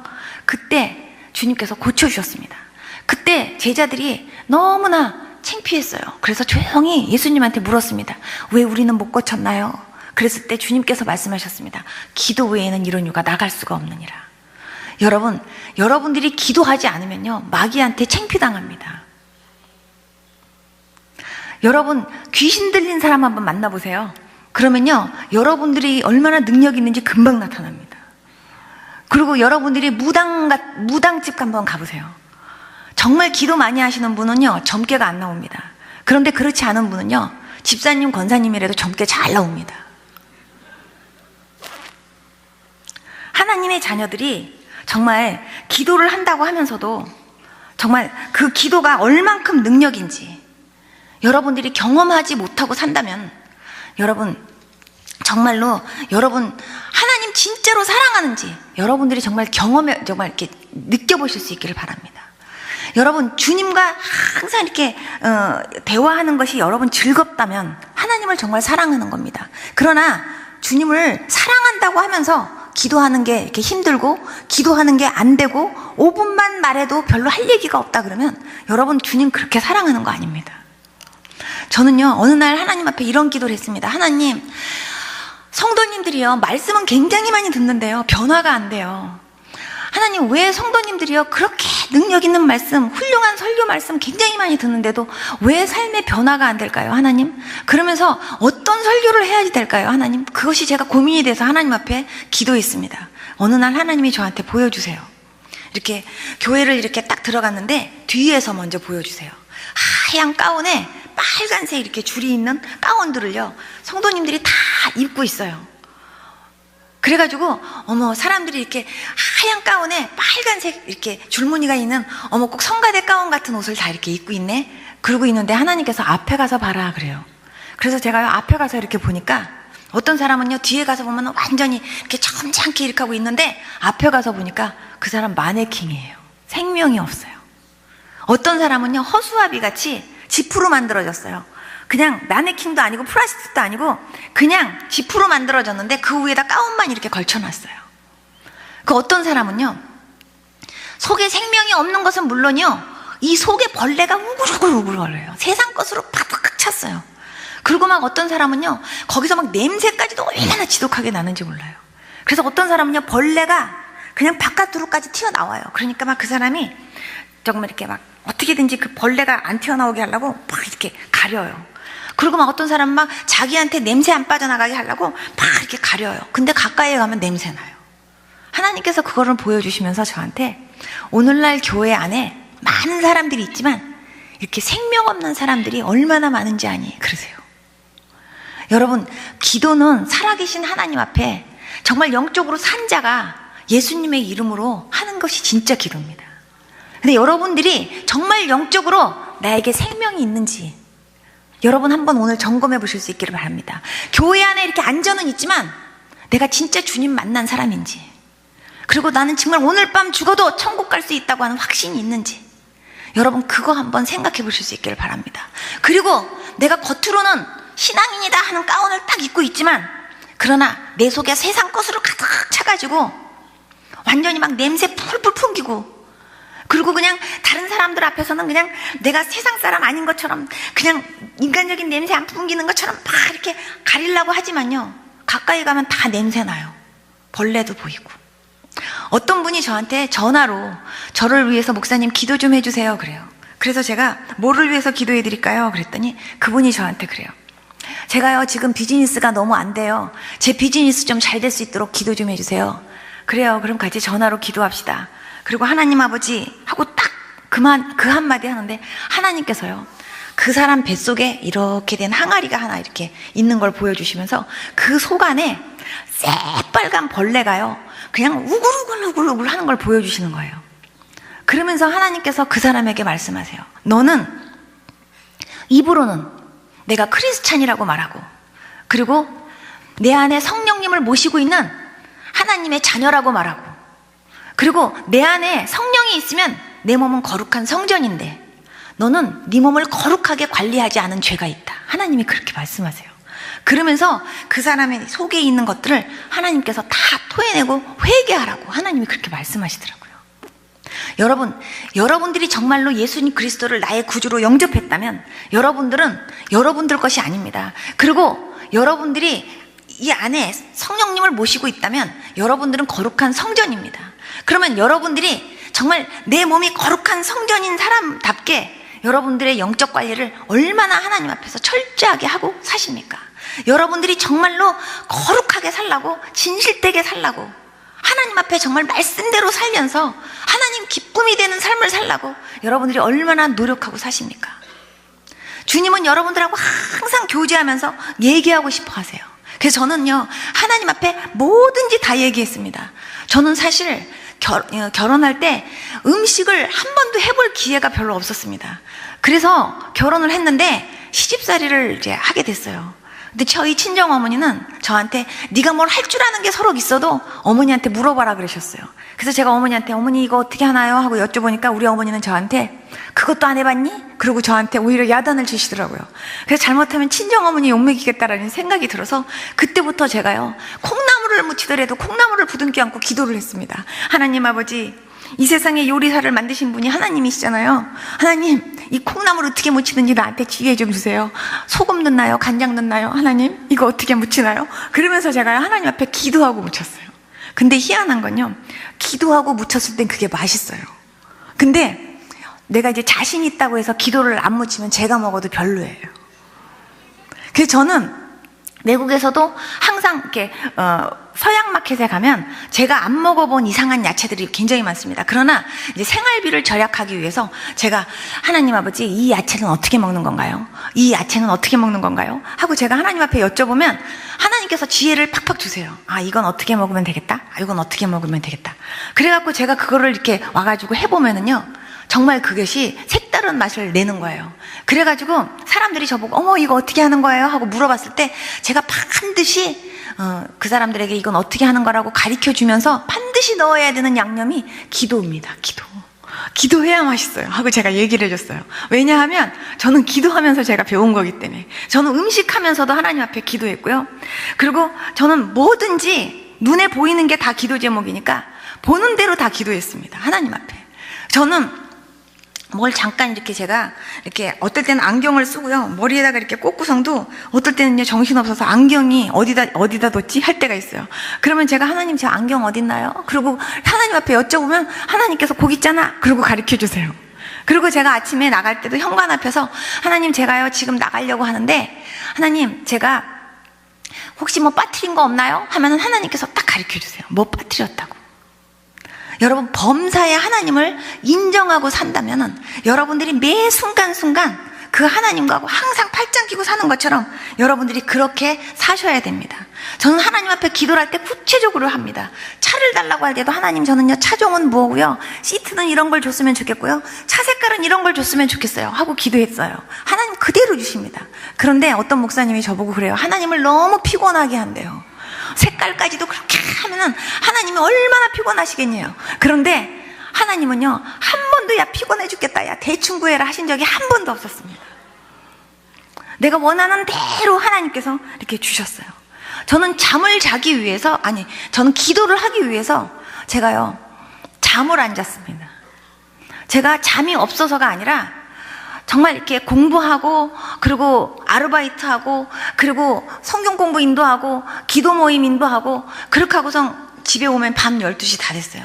그때 주님께서 고쳐주셨습니다. 그때 제자들이 너무나 창피했어요. 그래서 조용히 예수님한테 물었습니다. 왜 우리는 못 고쳤나요? 그랬을 때 주님께서 말씀하셨습니다. 기도 외에는 이런 유가 나갈 수가 없느니라. 여러분, 여러분들이 기도하지 않으면요, 마귀한테 창피당합니다. 여러분, 귀신 들린 사람 한번 만나보세요. 그러면요, 여러분들이 얼마나 능력이 있는지 금방 나타납니다. 그리고 여러분들이 무당집 한번 가보세요. 정말 기도 많이 하시는 분은요, 점괘가 안 나옵니다. 그런데 그렇지 않은 분은요, 집사님, 권사님이라도 점괘 잘 나옵니다. 하나님의 자녀들이 정말 기도를 한다고 하면서도 정말 그 기도가 얼만큼 능력인지 여러분들이 경험하지 못하고 산다면, 여러분 정말로 여러분 하나님 진짜로 사랑하는지 여러분들이 정말 정말 이렇게 느껴보실 수 있기를 바랍니다. 여러분, 주님과 항상 이렇게 대화하는 것이 여러분 즐겁다면 하나님을 정말 사랑하는 겁니다. 그러나 주님을 사랑한다고 하면서 기도하는 게 이렇게 힘들고, 기도하는 게 안 되고, 5분만 말해도 별로 할 얘기가 없다 그러면 여러분, 주님 그렇게 사랑하는 거 아닙니다. 저는요, 어느 날 하나님 앞에 이런 기도를 했습니다. 하나님, 성도님들이요, 말씀은 굉장히 많이 듣는데요, 변화가 안 돼요. 하나님, 왜 성도님들이요, 그렇게 능력 있는 말씀, 훌륭한 설교 말씀 굉장히 많이 듣는데도 왜 삶의 변화가 안 될까요, 하나님? 그러면서 어떤 설교를 해야지 될까요, 하나님? 그것이 제가 고민이 돼서 하나님 앞에 기도했습니다. 어느 날 하나님이 저한테 보여주세요. 이렇게 교회를 이렇게 딱 들어갔는데 뒤에서 먼저 보여주세요. 하얀 가운에 빨간색 이렇게 줄이 있는 가운들을요, 성도님들이 다 입고 있어요. 그래가지고 어머, 사람들이 이렇게 하얀 가운에 빨간색 이렇게 줄무늬가 있는, 어머, 꼭 성가대 가운 같은 옷을 다 이렇게 입고 있네. 그러고 있는데 하나님께서 앞에 가서 봐라 그래요. 그래서 제가 앞에 가서 이렇게 보니까 어떤 사람은요, 뒤에 가서 보면 완전히 이렇게 점잖게 이렇게 하고 있는데 앞에 가서 보니까 그 사람 마네킹이에요. 생명이 없어요. 어떤 사람은요, 허수아비 같이 지프로 만들어졌어요. 그냥 마네킹도 아니고 플라스틱도 아니고 그냥 지프로 만들어졌는데 그 위에다 가운만 이렇게 걸쳐놨어요. 그 어떤 사람은요, 속에 생명이 없는 것은 물론이요, 이 속에 벌레가 우글우글 거려요. 세상 것으로 팍팍 찼어요. 그리고 막 어떤 사람은요, 거기서 막 냄새까지도 얼마나 지독하게 나는지 몰라요. 그래서 어떤 사람은요, 벌레가 그냥 바깥으로까지 튀어나와요. 그러니까 막 그 사람이 정말 이렇게 막 어떻게든지 그 벌레가 안 튀어나오게 하려고 막 이렇게 가려요. 그리고 막 어떤 사람은 막 자기한테 냄새 안 빠져나가게 하려고 막 이렇게 가려요. 근데 가까이에 가면 냄새 나요. 하나님께서 그거를 보여주시면서 저한테 오늘날 교회 안에 많은 사람들이 있지만 이렇게 생명 없는 사람들이 얼마나 많은지 아니? 그러세요. 여러분, 기도는 살아계신 하나님 앞에 정말 영적으로 산 자가 예수님의 이름으로 하는 것이 진짜 기도입니다. 근데 여러분들이 정말 영적으로 나에게 생명이 있는지 여러분 한번 오늘 점검해 보실 수 있기를 바랍니다. 교회 안에 이렇게 안전은 있지만 내가 진짜 주님 만난 사람인지, 그리고 나는 정말 오늘 밤 죽어도 천국 갈 수 있다고 하는 확신이 있는지, 여러분 그거 한번 생각해 보실 수 있기를 바랍니다. 그리고 내가 겉으로는 신앙인이다 하는 가운을 딱 입고 있지만 그러나 내 속에 세상 것으로 가득 차가지고 완전히 막 냄새 풀풀 풍기고, 그리고 그냥 다른 사람들 앞에서는 그냥 내가 세상 사람 아닌 것처럼 그냥 인간적인 냄새 안 풍기는 것처럼 막 이렇게 가리려고 하지만요, 가까이 가면 다 냄새 나요. 벌레도 보이고. 어떤 분이 저한테 전화로 저를 위해서 목사님 기도 좀 해주세요 그래요. 그래서 제가 뭐를 위해서 기도해 드릴까요? 그랬더니 그분이 저한테 그래요. 제가요 지금 비즈니스가 너무 안 돼요. 제 비즈니스 좀 잘 될 수 있도록 기도 좀 해주세요. 그래요. 그럼 같이 전화로 기도합시다. 그리고 하나님 아버지 하고 딱 그 한마디 하는데 하나님께서요 그 사람 뱃속에 이렇게 된 항아리가 하나 이렇게 있는 걸 보여주시면서 그 속 안에 새빨간 벌레가요 그냥 우글우글우글우글 하는 걸 보여주시는 거예요. 그러면서 하나님께서 그 사람에게 말씀하세요. 너는 입으로는 내가 크리스찬이라고 말하고, 그리고 내 안에 성령님을 모시고 있는 하나님의 자녀라고 말하고, 그리고 내 안에 성령이 있으면 내 몸은 거룩한 성전인데 너는 네 몸을 거룩하게 관리하지 않은 죄가 있다. 하나님이 그렇게 말씀하세요. 그러면서 그 사람의 속에 있는 것들을 하나님께서 다 토해내고 회개하라고 하나님이 그렇게 말씀하시더라고요. 여러분들이 정말로 예수님 그리스도를 나의 구주로 영접했다면 여러분들은 여러분들 것이 아닙니다. 그리고 여러분들이 이 안에 성령님을 모시고 있다면 여러분들은 거룩한 성전입니다. 그러면 여러분들이 정말 내 몸이 거룩한 성전인 사람답게 여러분들의 영적 관리를 얼마나 하나님 앞에서 철저하게 하고 사십니까? 여러분들이 정말로 거룩하게 살라고, 진실되게 살라고, 하나님 앞에 정말 말씀대로 살면서 하나님 기쁨이 되는 삶을 살라고 여러분들이 얼마나 노력하고 사십니까? 주님은 여러분들하고 항상 교제하면서 얘기하고 싶어 하세요. 그래서 저는요 하나님 앞에 뭐든지 다 얘기했습니다. 저는 사실 결혼할 때 음식을 한 번도 해볼 기회가 별로 없었습니다. 그래서 결혼을 했는데 시집살이를 이제 하게 됐어요. 근데 저희 친정어머니는 저한테 네가 뭘 할 줄 아는 게 서로 있어도 어머니한테 물어봐라 그러셨어요. 그래서 제가 어머니한테 어머니 이거 어떻게 하나요? 하고 여쭤보니까 우리 어머니는 저한테 그것도 안 해봤니? 그리고 저한테 오히려 야단을 주시더라고요. 그래서 잘못하면 친정어머니 욕먹이겠다라는 생각이 들어서 그때부터 제가요 콩나물을 무치더라도 콩나물을 부둥켜 안고 기도를 했습니다. 하나님 아버지, 이 세상에 요리사를 만드신 분이 하나님이시잖아요. 하나님, 이 콩나물 어떻게 무치는지 나한테 지혜 좀 주세요. 소금 넣나요? 간장 넣나요? 하나님, 이거 어떻게 무치나요? 그러면서 제가 하나님 앞에 기도하고 무쳤어요. 근데 희한한 건요, 기도하고 무쳤을 땐 그게 맛있어요. 근데 내가 이제 자신 있다고 해서 기도를 안 무치면 제가 먹어도 별로예요. 그래서 저는 외국에서도 항상 이렇게 서양 마켓에 가면 제가 안 먹어본 이상한 야채들이 굉장히 많습니다. 그러나 이제 생활비를 절약하기 위해서 제가 하나님 아버지, 이 야채는 어떻게 먹는 건가요? 이 야채는 어떻게 먹는 건가요? 하고 제가 하나님 앞에 여쭤보면 하나님께서 지혜를 팍팍 주세요. 아, 이건 어떻게 먹으면 되겠다? 아, 이건 어떻게 먹으면 되겠다. 그래갖고 제가 그거를 이렇게 와가지고 해보면은요, 정말 그것이 색다른 맛을 내는 거예요. 그래가지고 사람들이 저보고 어머 이거 어떻게 하는 거예요? 하고 물어봤을 때 제가 반드시 그 사람들에게 이건 어떻게 하는 거라고 가르쳐주면서 반드시 넣어야 되는 양념이 기도입니다. 기도해야 맛있어요 하고 제가 얘기를 해줬어요. 왜냐하면 저는 기도하면서 제가 배운 거기 때문에. 저는 음식하면서도 하나님 앞에 기도했고요. 그리고 저는 뭐든지 눈에 보이는 게 다 기도 제목이니까 보는 대로 다 기도했습니다. 하나님 앞에. 저는 뭘 잠깐 이렇게 제가 이렇게 어떨 때는 안경을 쓰고요. 머리에다가 이렇게 꽃구성도 어떨 때는요 정신없어서 안경이 어디다 뒀지 할 때가 있어요. 그러면 제가 하나님 제 안경 어딨나요? 그리고 하나님 앞에 여쭤보면 하나님께서 거기 있잖아. 그러고 가르쳐 주세요. 그리고 제가 아침에 나갈 때도 현관 앞에서 하나님 제가요 지금 나가려고 하는데 하나님 제가 혹시 뭐 빠뜨린 거 없나요? 하면은 하나님께서 딱 가르쳐 주세요. 뭐 빠뜨렸다고. 여러분 범사의 하나님을 인정하고 산다면은 여러분들이 매 순간순간 그 하나님과 항상 팔짱 끼고 사는 것처럼 여러분들이 그렇게 사셔야 됩니다. 저는 하나님 앞에 기도를 할 때 구체적으로 합니다. 차를 달라고 할 때도 하나님 저는요 차종은 뭐고요, 시트는 이런 걸 줬으면 좋겠고요, 차 색깔은 이런 걸 줬으면 좋겠어요 하고 기도했어요. 하나님 그대로 주십니다. 그런데 어떤 목사님이 저보고 그래요. 하나님을 너무 피곤하게 한대요. 색깔까지도 그렇게 하면은 하나님이 얼마나 피곤하시겠냐요. 그런데 하나님은요 한 번도 야 피곤해 죽겠다 야 대충 구해라 하신 적이 한 번도 없었습니다. 내가 원하는 대로 하나님께서 이렇게 주셨어요. 저는 잠을 자기 위해서 저는 기도를 하기 위해서 제가요 잠을 안 잤습니다. 제가 잠이 없어서가 아니라 정말 이렇게 공부하고 그리고 아르바이트하고 그리고 성경 공부 인도하고 기도 모임 인도하고 그렇게 하고서 집에 오면 밤 12시 다 됐어요.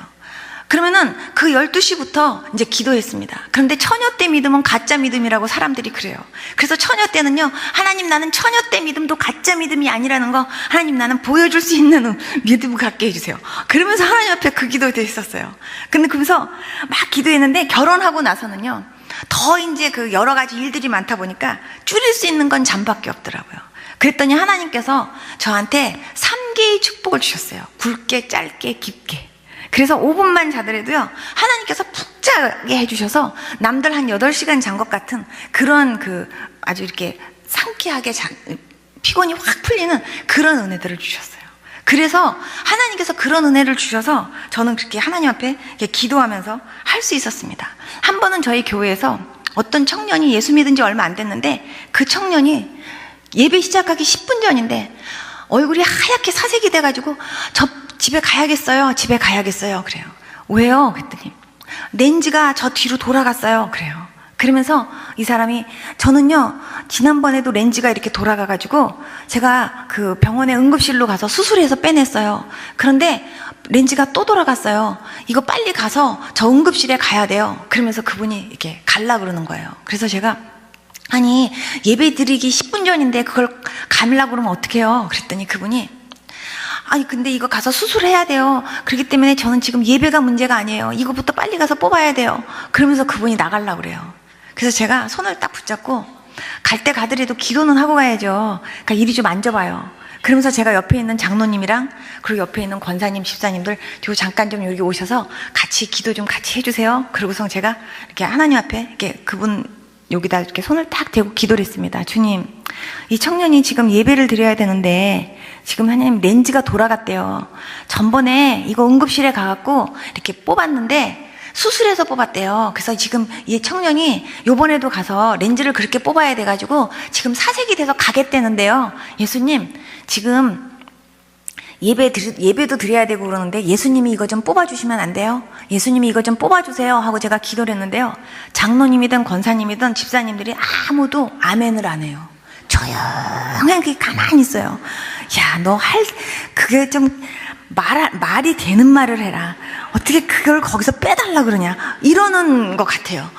그러면은 그 12시부터 이제 기도했습니다. 그런데 처녀 때 믿음은 가짜 믿음이라고 사람들이 그래요. 그래서 처녀 때는요 하나님 나는 처녀 때 믿음도 가짜 믿음이 아니라는 거 하나님 나는 보여줄 수 있는 믿음을 갖게 해주세요. 그러면서 하나님 앞에 그 기도도 했었어요. 근데 그러면서 막 기도했는데 결혼하고 나서는요 더 이제 그 여러 가지 일들이 많다 보니까 줄일 수 있는 건 잠밖에 없더라고요. 그랬더니 하나님께서 저한테 3개의 축복을 주셨어요. 굵게 짧게 깊게. 그래서 5분만 자더라도요 하나님께서 푹 자게 해주셔서 남들 한 8시간 잔 것 같은 그런 아주 이렇게 상쾌하게 피곤이 확 풀리는 그런 은혜들을 주셨어요. 그래서 하나님께서 그런 은혜를 주셔서 저는 그렇게 하나님 앞에 이렇게 기도하면서 할 수 있었습니다. 한 번은 저희 교회에서 어떤 청년이 예수 믿은 지 얼마 안 됐는데 그 청년이 예배 시작하기 10분 전인데 얼굴이 하얗게 사색이 돼가지고 저 집에 가야겠어요. 집에 가야겠어요. 그래요. 왜요? 그랬더니 렌즈가 저 뒤로 돌아갔어요. 그래요. 그러면서 이 사람이 저는요 지난번에도 렌즈가 이렇게 돌아가가지고 제가 그 병원에 응급실로 가서 수술해서 빼냈어요. 그런데 렌즈가 또 돌아갔어요. 이거 빨리 가서 저 응급실에 가야 돼요. 그러면서 그분이 이렇게 갈라 그러는 거예요. 그래서 제가 아니 예배 드리기 10분 전인데 그걸 가려고 그러면 어떡해요? 그랬더니 그분이 아니 근데 이거 가서 수술해야 돼요. 그렇기 때문에 저는 지금 예배가 문제가 아니에요. 이거부터 빨리 가서 뽑아야 돼요. 그러면서 그분이 나가려고 그래요. 그래서 제가 손을 딱 붙잡고 갈 때 가더라도 기도는 하고 가야죠. 그러니까 이리 좀 앉아봐요. 그러면서 제가 옆에 있는 장로님이랑 그리고 옆에 있는 권사님, 집사님들 잠깐 좀 여기 오셔서 같이 기도 좀 같이 해주세요. 그러고서 제가 이렇게 하나님 앞에 이렇게 그분 여기다 이렇게 손을 딱 대고 기도를 했습니다. 주님, 이 청년이 지금 예배를 드려야 되는데 지금 하나님 렌즈가 돌아갔대요. 전번에 이거 응급실에 가갖고 이렇게 뽑았는데 수술해서 뽑았대요. 그래서 지금 이 청년이 요번에도 가서 렌즈를 그렇게 뽑아야 돼가지고 지금 사색이 돼서 가겠다는데요. 예수님, 지금 예배도 드려야 되고 그러는데 예수님이 이거 좀 뽑아주시면 안 돼요? 예수님이 이거 좀 뽑아주세요 하고 제가 기도를 했는데요. 장로님이든 권사님이든 집사님들이 아무도 아멘을 안 해요. 조용하게 가만히 있어요. 야, 그게 좀 말이 되는 말을 해라. 어떻게 그걸 거기서 빼달라 그러냐. 이러는 것 같아요.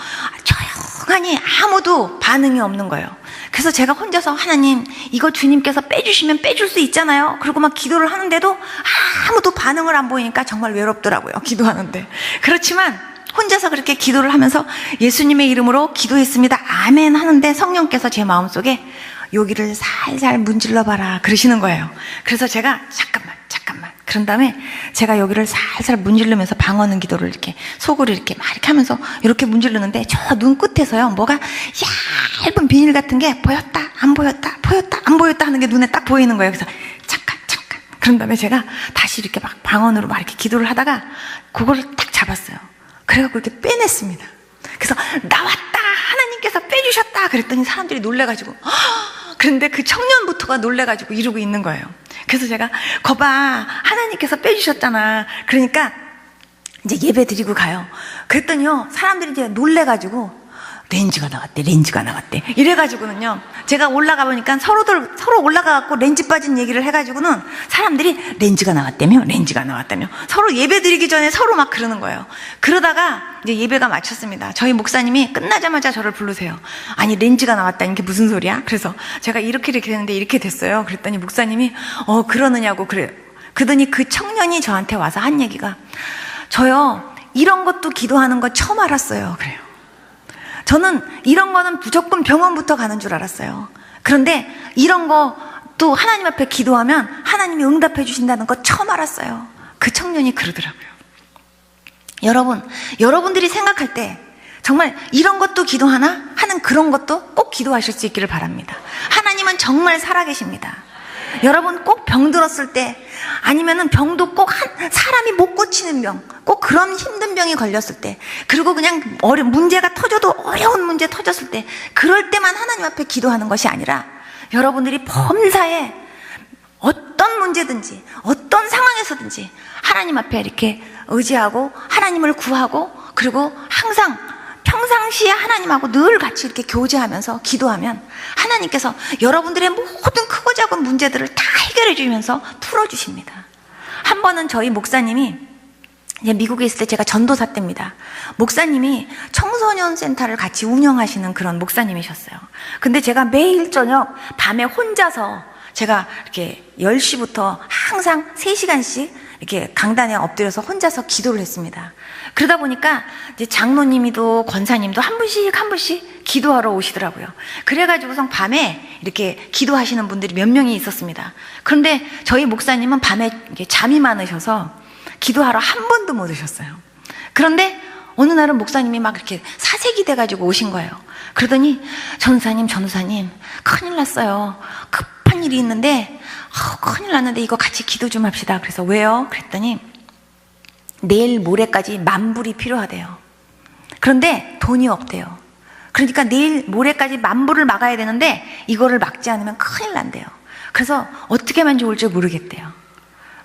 조용하니 아무도 반응이 없는 거예요. 그래서 제가 혼자서 하나님, 이거 주님께서 빼주시면 빼줄 수 있잖아요. 그리고 막 기도를 하는데도 아무도 반응을 안 보이니까 정말 외롭더라고요. 기도하는데. 그렇지만 혼자서 그렇게 기도를 하면서 예수님의 이름으로 기도했습니다. 아멘 하는데 성령께서 제 마음속에 여기를 살살 문질러 봐라 그러시는 거예요. 그래서 제가 잠깐만 그런 다음에 제가 여기를 살살 문지르면서 방언은 기도를 이렇게 속으로 이렇게 막 이렇게 하면서 이렇게 문지르는데 저 눈끝에서요 뭐가 얇은 비닐 같은 게 보였다 안 보였다 안 보였다 하는 게 눈에 딱 보이는 거예요. 그래서 잠깐 그런 다음에 제가 다시 이렇게 막 방언으로 막 이렇게 기도를 하다가 그거를 딱 잡았어요. 그래갖고 이렇게 빼냈습니다. 그래서 나왔다 하나님께서 빼주셨다 그랬더니 사람들이 놀래가지고 그런데 그 청년부터가 놀래가지고 이러고 있는 거예요. 그래서 제가 거봐 하나님께서 빼주셨잖아. 그러니까 이제 예배 드리고 가요. 그랬더니요, 사람들이 이제 놀래가지고, 렌즈가 나갔대. 이래가지고는요, 제가 올라가 보니까 서로 올라가갖고 렌즈 빠진 얘기를 해가지고는 사람들이 렌즈가 나왔다며. 서로 예배 드리기 전에 서로 막 그러는 거예요. 그러다가 이제 예배가 마쳤습니다. 저희 목사님이 끝나자마자 저를 부르세요. 아니, 렌즈가 나왔다는 게 무슨 소리야? 그래서 제가 이렇게 됐는데 이렇게 됐어요. 그랬더니 목사님이, 그러느냐고 그래요. 그러더니 그 청년이 저한테 와서 한 얘기가, 저요, 이런 것도 기도하는 거 처음 알았어요. 그래요. 저는 이런 거는 무조건 병원부터 가는 줄 알았어요. 그런데 이런 거 또 하나님 앞에 기도하면 하나님이 응답해 주신다는 거 처음 알았어요. 그 청년이 그러더라고요. 여러분들이 생각할 때 정말 이런 것도 기도하나 하는 그런 것도 꼭 기도하실 수 있기를 바랍니다. 하나님은 정말 살아계십니다. 여러분 꼭 병 들었을 때, 아니면은 병도 꼭 사람이 못 고치는 병, 꼭 그런 힘든 병이 걸렸을 때, 그리고 그냥 문제가 터져도 어려운 문제 터졌을 때, 그럴 때만 하나님 앞에 기도하는 것이 아니라 여러분들이 범사에 어떤 문제든지 어떤 상황에서든지 하나님 앞에 이렇게 의지하고 하나님을 구하고, 그리고 항상 평상시에 하나님하고 늘 같이 이렇게 교제하면서 기도하면 하나님께서 여러분들의 모든 크고 작은 문제들을 다 해결해 주면서 풀어주십니다. 한 번은 저희 목사님이, 이제 미국에 있을 때 제가 전도사 때입니다. 목사님이 청소년 센터를 같이 운영하시는 그런 목사님이셨어요. 근데 제가 매일 저녁 밤에 혼자서 제가 이렇게 10시부터 항상 3시간씩 이렇게 강단에 엎드려서 혼자서 기도를 했습니다. 그러다 보니까 이제 장로님이도 권사님도 한 분씩 기도하러 오시더라고요. 그래가지고선 밤에 이렇게 기도하시는 분들이 몇 명이 있었습니다. 그런데 저희 목사님은 밤에 잠이 많으셔서 기도하러 한 번도 못 오셨어요. 그런데 어느 날은 목사님이 막 이렇게 사색이 돼가지고 오신 거예요. 그러더니 전도사님 큰일 났어요. 급한 일이 있는데 큰일 났는데 이거 같이 기도 좀 합시다. 그래서 왜요? 그랬더니 내일 모레까지 10,000불이 필요하대요. 그런데 돈이 없대요. 그러니까 내일 모레까지 10,000불을 막아야 되는데 이거를 막지 않으면 큰일 난대요. 그래서 어떻게 하면 좋을지 모르겠대요.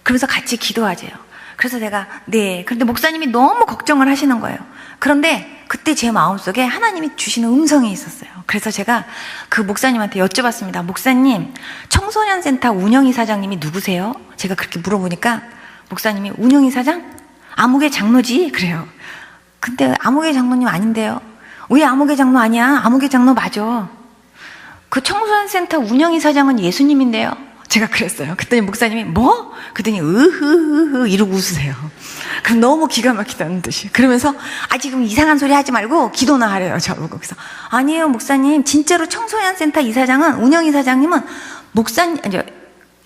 그러면서 같이 기도하재요. 그래서 제가 그런데 목사님이 너무 걱정을 하시는 거예요. 그런데 그때 제 마음속에 하나님이 주시는 음성이 있었어요. 그래서 제가 그 목사님한테 여쭤봤습니다. 목사님, 청소년센터 운영이사장님이 누구세요? 제가 그렇게 물어보니까 목사님이, 운영이사장? 아무개 장로지? 그래요. 근데 아무개 장로님 아닌데요. 왜 아무개 장로 아니야? 아무개 장로 맞아. 그 청소년센터 운영이사장은 예수님인데요. 제가 그랬어요. 그랬더니 목사님이 뭐? 그랬더니 으흐흐흐 이러고 웃으세요. 그럼 너무 기가 막히다는 듯이. 그러면서 지금 이상한 소리 하지 말고 기도나 하래요, 저보고. 그래서 아니에요, 목사님. 진짜로 청소년센터 이사장은, 운영이사장님은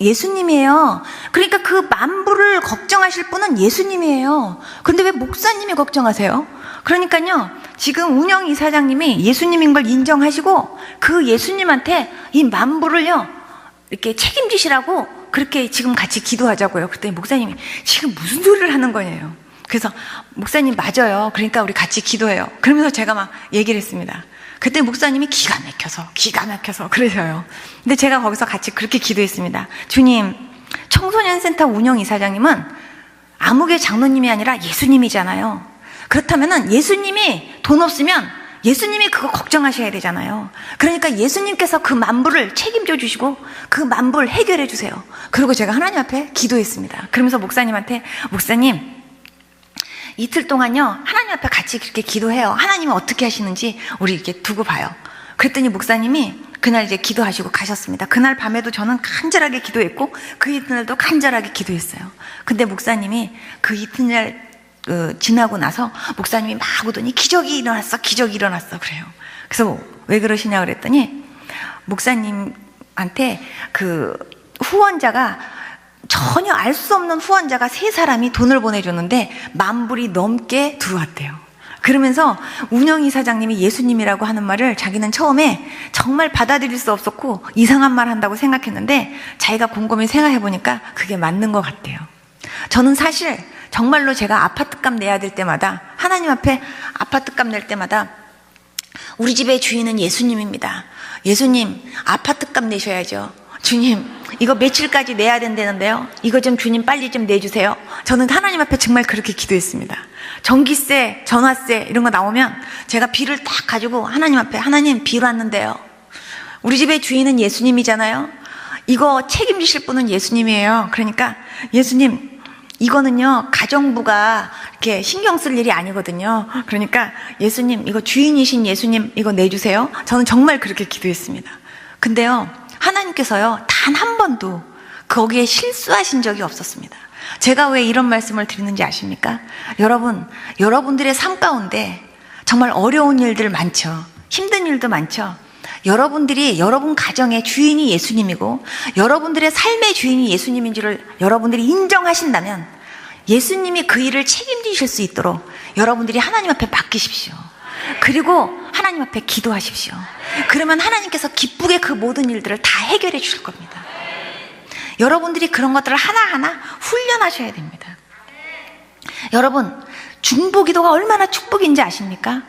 예수님이에요. 그러니까 그 10,000불을 걱정하실 분은 예수님이에요. 그런데 왜 목사님이 걱정하세요? 그러니까요, 지금 운영이사장님이 예수님인 걸 인정하시고 그 예수님한테 이 10,000불을요 이렇게 책임지시라고 그렇게 지금 같이 기도하자고요. 그랬더니 목사님이 지금 무슨 소리를 하는 거예요. 그래서 목사님 맞아요. 그러니까 우리 같이 기도해요. 그러면서 제가 막 얘기를 했습니다. 그때 목사님이 기가 막혀서 그러셔요. 근데 제가 거기서 같이 그렇게 기도했습니다. 주님, 청소년센터 운영이사장님은 아무개 장로님이 아니라 예수님이잖아요. 그렇다면은 예수님이 돈 없으면 예수님이 그거 걱정하셔야 되잖아요. 그러니까 예수님께서 그 10,000불을 책임져 주시고 그 10,000불 해결해 주세요. 그리고 제가 하나님 앞에 기도했습니다. 그러면서 목사님한테, 목사님, 이틀 동안요 하나님 앞에 같이 그렇게 기도해요. 하나님은 어떻게 하시는지 우리 이렇게 두고 봐요. 그랬더니 목사님이 그날 이제 기도하시고 가셨습니다. 그날 밤에도 저는 간절하게 기도했고 그 이튿날도 간절하게 기도했어요. 근데 목사님이 그 이튿날 지나고 나서 목사님이 막 오더니 기적이 일어났어 그래요. 그래서 왜 그러시냐 그랬더니 목사님한테 그 후원자가, 전혀 알 수 없는 후원자가 3사람이 돈을 보내줬는데 10,000불이 넘게 들어왔대요. 그러면서 운영이사장님이 예수님이라고 하는 말을 자기는 처음에 정말 받아들일 수 없었고 이상한 말 한다고 생각했는데 자기가 곰곰이 생각해보니까 그게 맞는 것 같대요. 저는 사실 정말로 제가 아파트값 내야 될 때마다, 하나님 앞에 아파트값 낼 때마다 우리 집의 주인은 예수님입니다. 예수님, 아파트값 내셔야죠. 주님, 이거 며칠까지 내야 된다는데요. 이거 좀 주님 빨리 좀 내주세요. 저는 하나님 앞에 정말 그렇게 기도했습니다. 전기세, 전화세 이런 거 나오면 제가 비를 딱 가지고 하나님 앞에, 하나님 비 왔는데요. 우리 집의 주인은 예수님이잖아요. 이거 책임지실 분은 예수님이에요. 그러니까 예수님, 이거는요 가정부가 이렇게 신경 쓸 일이 아니거든요. 그러니까 예수님, 이거 주인이신 예수님 이거 내주세요. 저는 정말 그렇게 기도했습니다. 근데요 하나님께서요 단 한 번도 거기에 실수하신 적이 없었습니다. 제가 왜 이런 말씀을 드리는지 아십니까? 여러분들의 삶 가운데 정말 어려운 일들 많죠. 힘든 일도 많죠. 여러분 가정의 주인이 예수님이고 여러분들의 삶의 주인이 예수님인 줄을 여러분들이 인정하신다면 예수님이 그 일을 책임지실 수 있도록 여러분들이 하나님 앞에 맡기십시오. 그리고 하나님 앞에 기도하십시오. 그러면 하나님께서 기쁘게 그 모든 일들을 다 해결해 주실 겁니다. 여러분들이 그런 것들을 하나하나 훈련하셔야 됩니다. 여러분, 중보기도가 얼마나 축복인지 아십니까?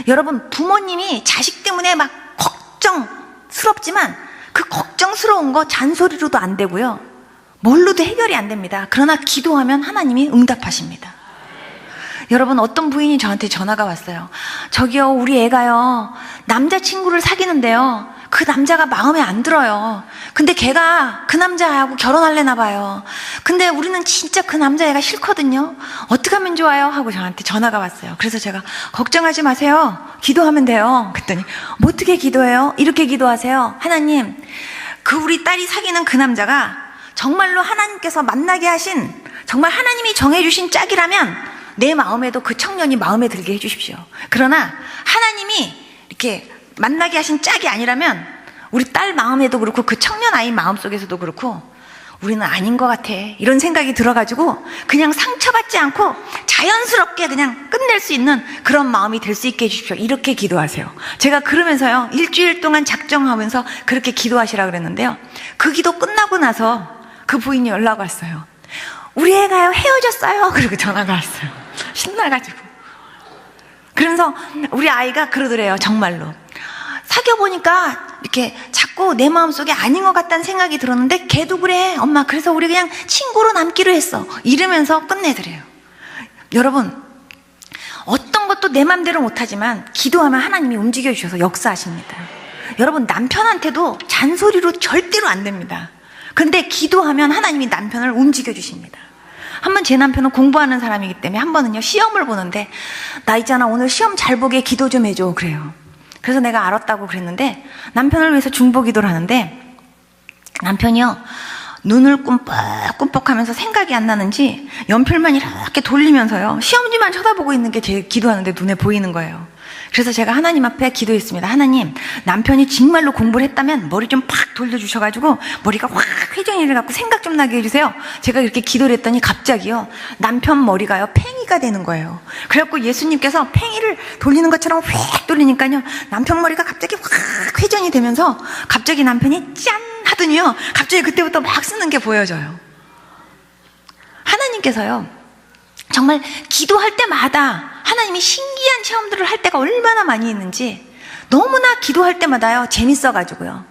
여러분, 부모님이 자식 때문에 막 걱정스럽지만 그 걱정스러운 거 잔소리로도 안 되고요, 뭘로도 해결이 안 됩니다. 그러나 기도하면 하나님이 응답하십니다. 여러분, 어떤 부인이 저한테 전화가 왔어요. 저기요, 우리 애가요 남자친구를 사귀는데요 그 남자가 마음에 안 들어요. 근데 걔가 그 남자하고 결혼할래나 봐요. 근데 우리는 진짜 그 남자애가 싫거든요. 어떻게 하면 좋아요? 하고 저한테 전화가 왔어요. 그래서 제가 걱정하지 마세요, 기도하면 돼요. 그랬더니 뭐 어떻게 기도해요? 이렇게 기도하세요. 하나님, 그 우리 딸이 사귀는 그 남자가 정말로 하나님께서 만나게 하신, 정말 하나님이 정해주신 짝이라면 내 마음에도 그 청년이 마음에 들게 해주십시오. 그러나 하나님이 이렇게 만나게 하신 짝이 아니라면 우리 딸 마음에도 그렇고 그 청년 아이 마음속에서도 그렇고 우리는 아닌 것 같아, 이런 생각이 들어가지고 그냥 상처받지 않고 자연스럽게 그냥 끝낼 수 있는 그런 마음이 될 수 있게 해주십시오. 이렇게 기도하세요. 제가 그러면서요 일주일 동안 작정하면서 그렇게 기도하시라 그랬는데요, 그 기도 끝나고 나서 그 부인이 연락 왔어요. 우리 애가요 헤어졌어요. 그리고 전화가 왔어요. 신나가지고. 그러면서 우리 아이가 그러더래요. 정말로 사귀어보니까 이렇게 자꾸 내 마음속에 아닌 것 같다는 생각이 들었는데 걔도 그래 엄마, 그래서 우리 그냥 친구로 남기로 했어, 이러면서 끝내더래요. 여러분, 어떤 것도 내 맘대로 못하지만 기도하면 하나님이 움직여 주셔서 역사하십니다. 여러분, 남편한테도 잔소리로 절대로 안 됩니다. 근데 기도하면 하나님이 남편을 움직여 주십니다. 한번 제 남편은 공부하는 사람이기 때문에 한 번은요 시험을 보는데, 나 있잖아 오늘 시험 잘 보게 기도 좀 해줘 그래요. 그래서 내가 알았다고 그랬는데 남편을 위해서 중보 기도를 하는데 남편이요 눈을 꿈뻑꿈뻑하면서 생각이 안 나는지 연필만 이렇게 돌리면서요 시험지만 쳐다보고 있는 게 제 기도하는데 눈에 보이는 거예요. 그래서 제가 하나님 앞에 기도했습니다. 하나님, 남편이 정말로 공부를 했다면 머리 좀 팍 돌려주셔가지고 머리가 확 회전이 돼갖고 생각 좀 나게 해주세요. 제가 이렇게 기도를 했더니 갑자기요 남편 머리가요 팽이가 되는 거예요. 그래갖고 예수님께서 팽이를 돌리는 것처럼 휙 돌리니까요 남편 머리가 갑자기 확 회전이 되면서 갑자기 남편이 짠 하더니요 갑자기 그때부터 막 쓰는 게 보여져요. 하나님께서요 정말 기도할 때마다 하나님이 신기한 체험들을 할 때가 얼마나 많이 있는지, 너무나 기도할 때마다요 재밌어가지고요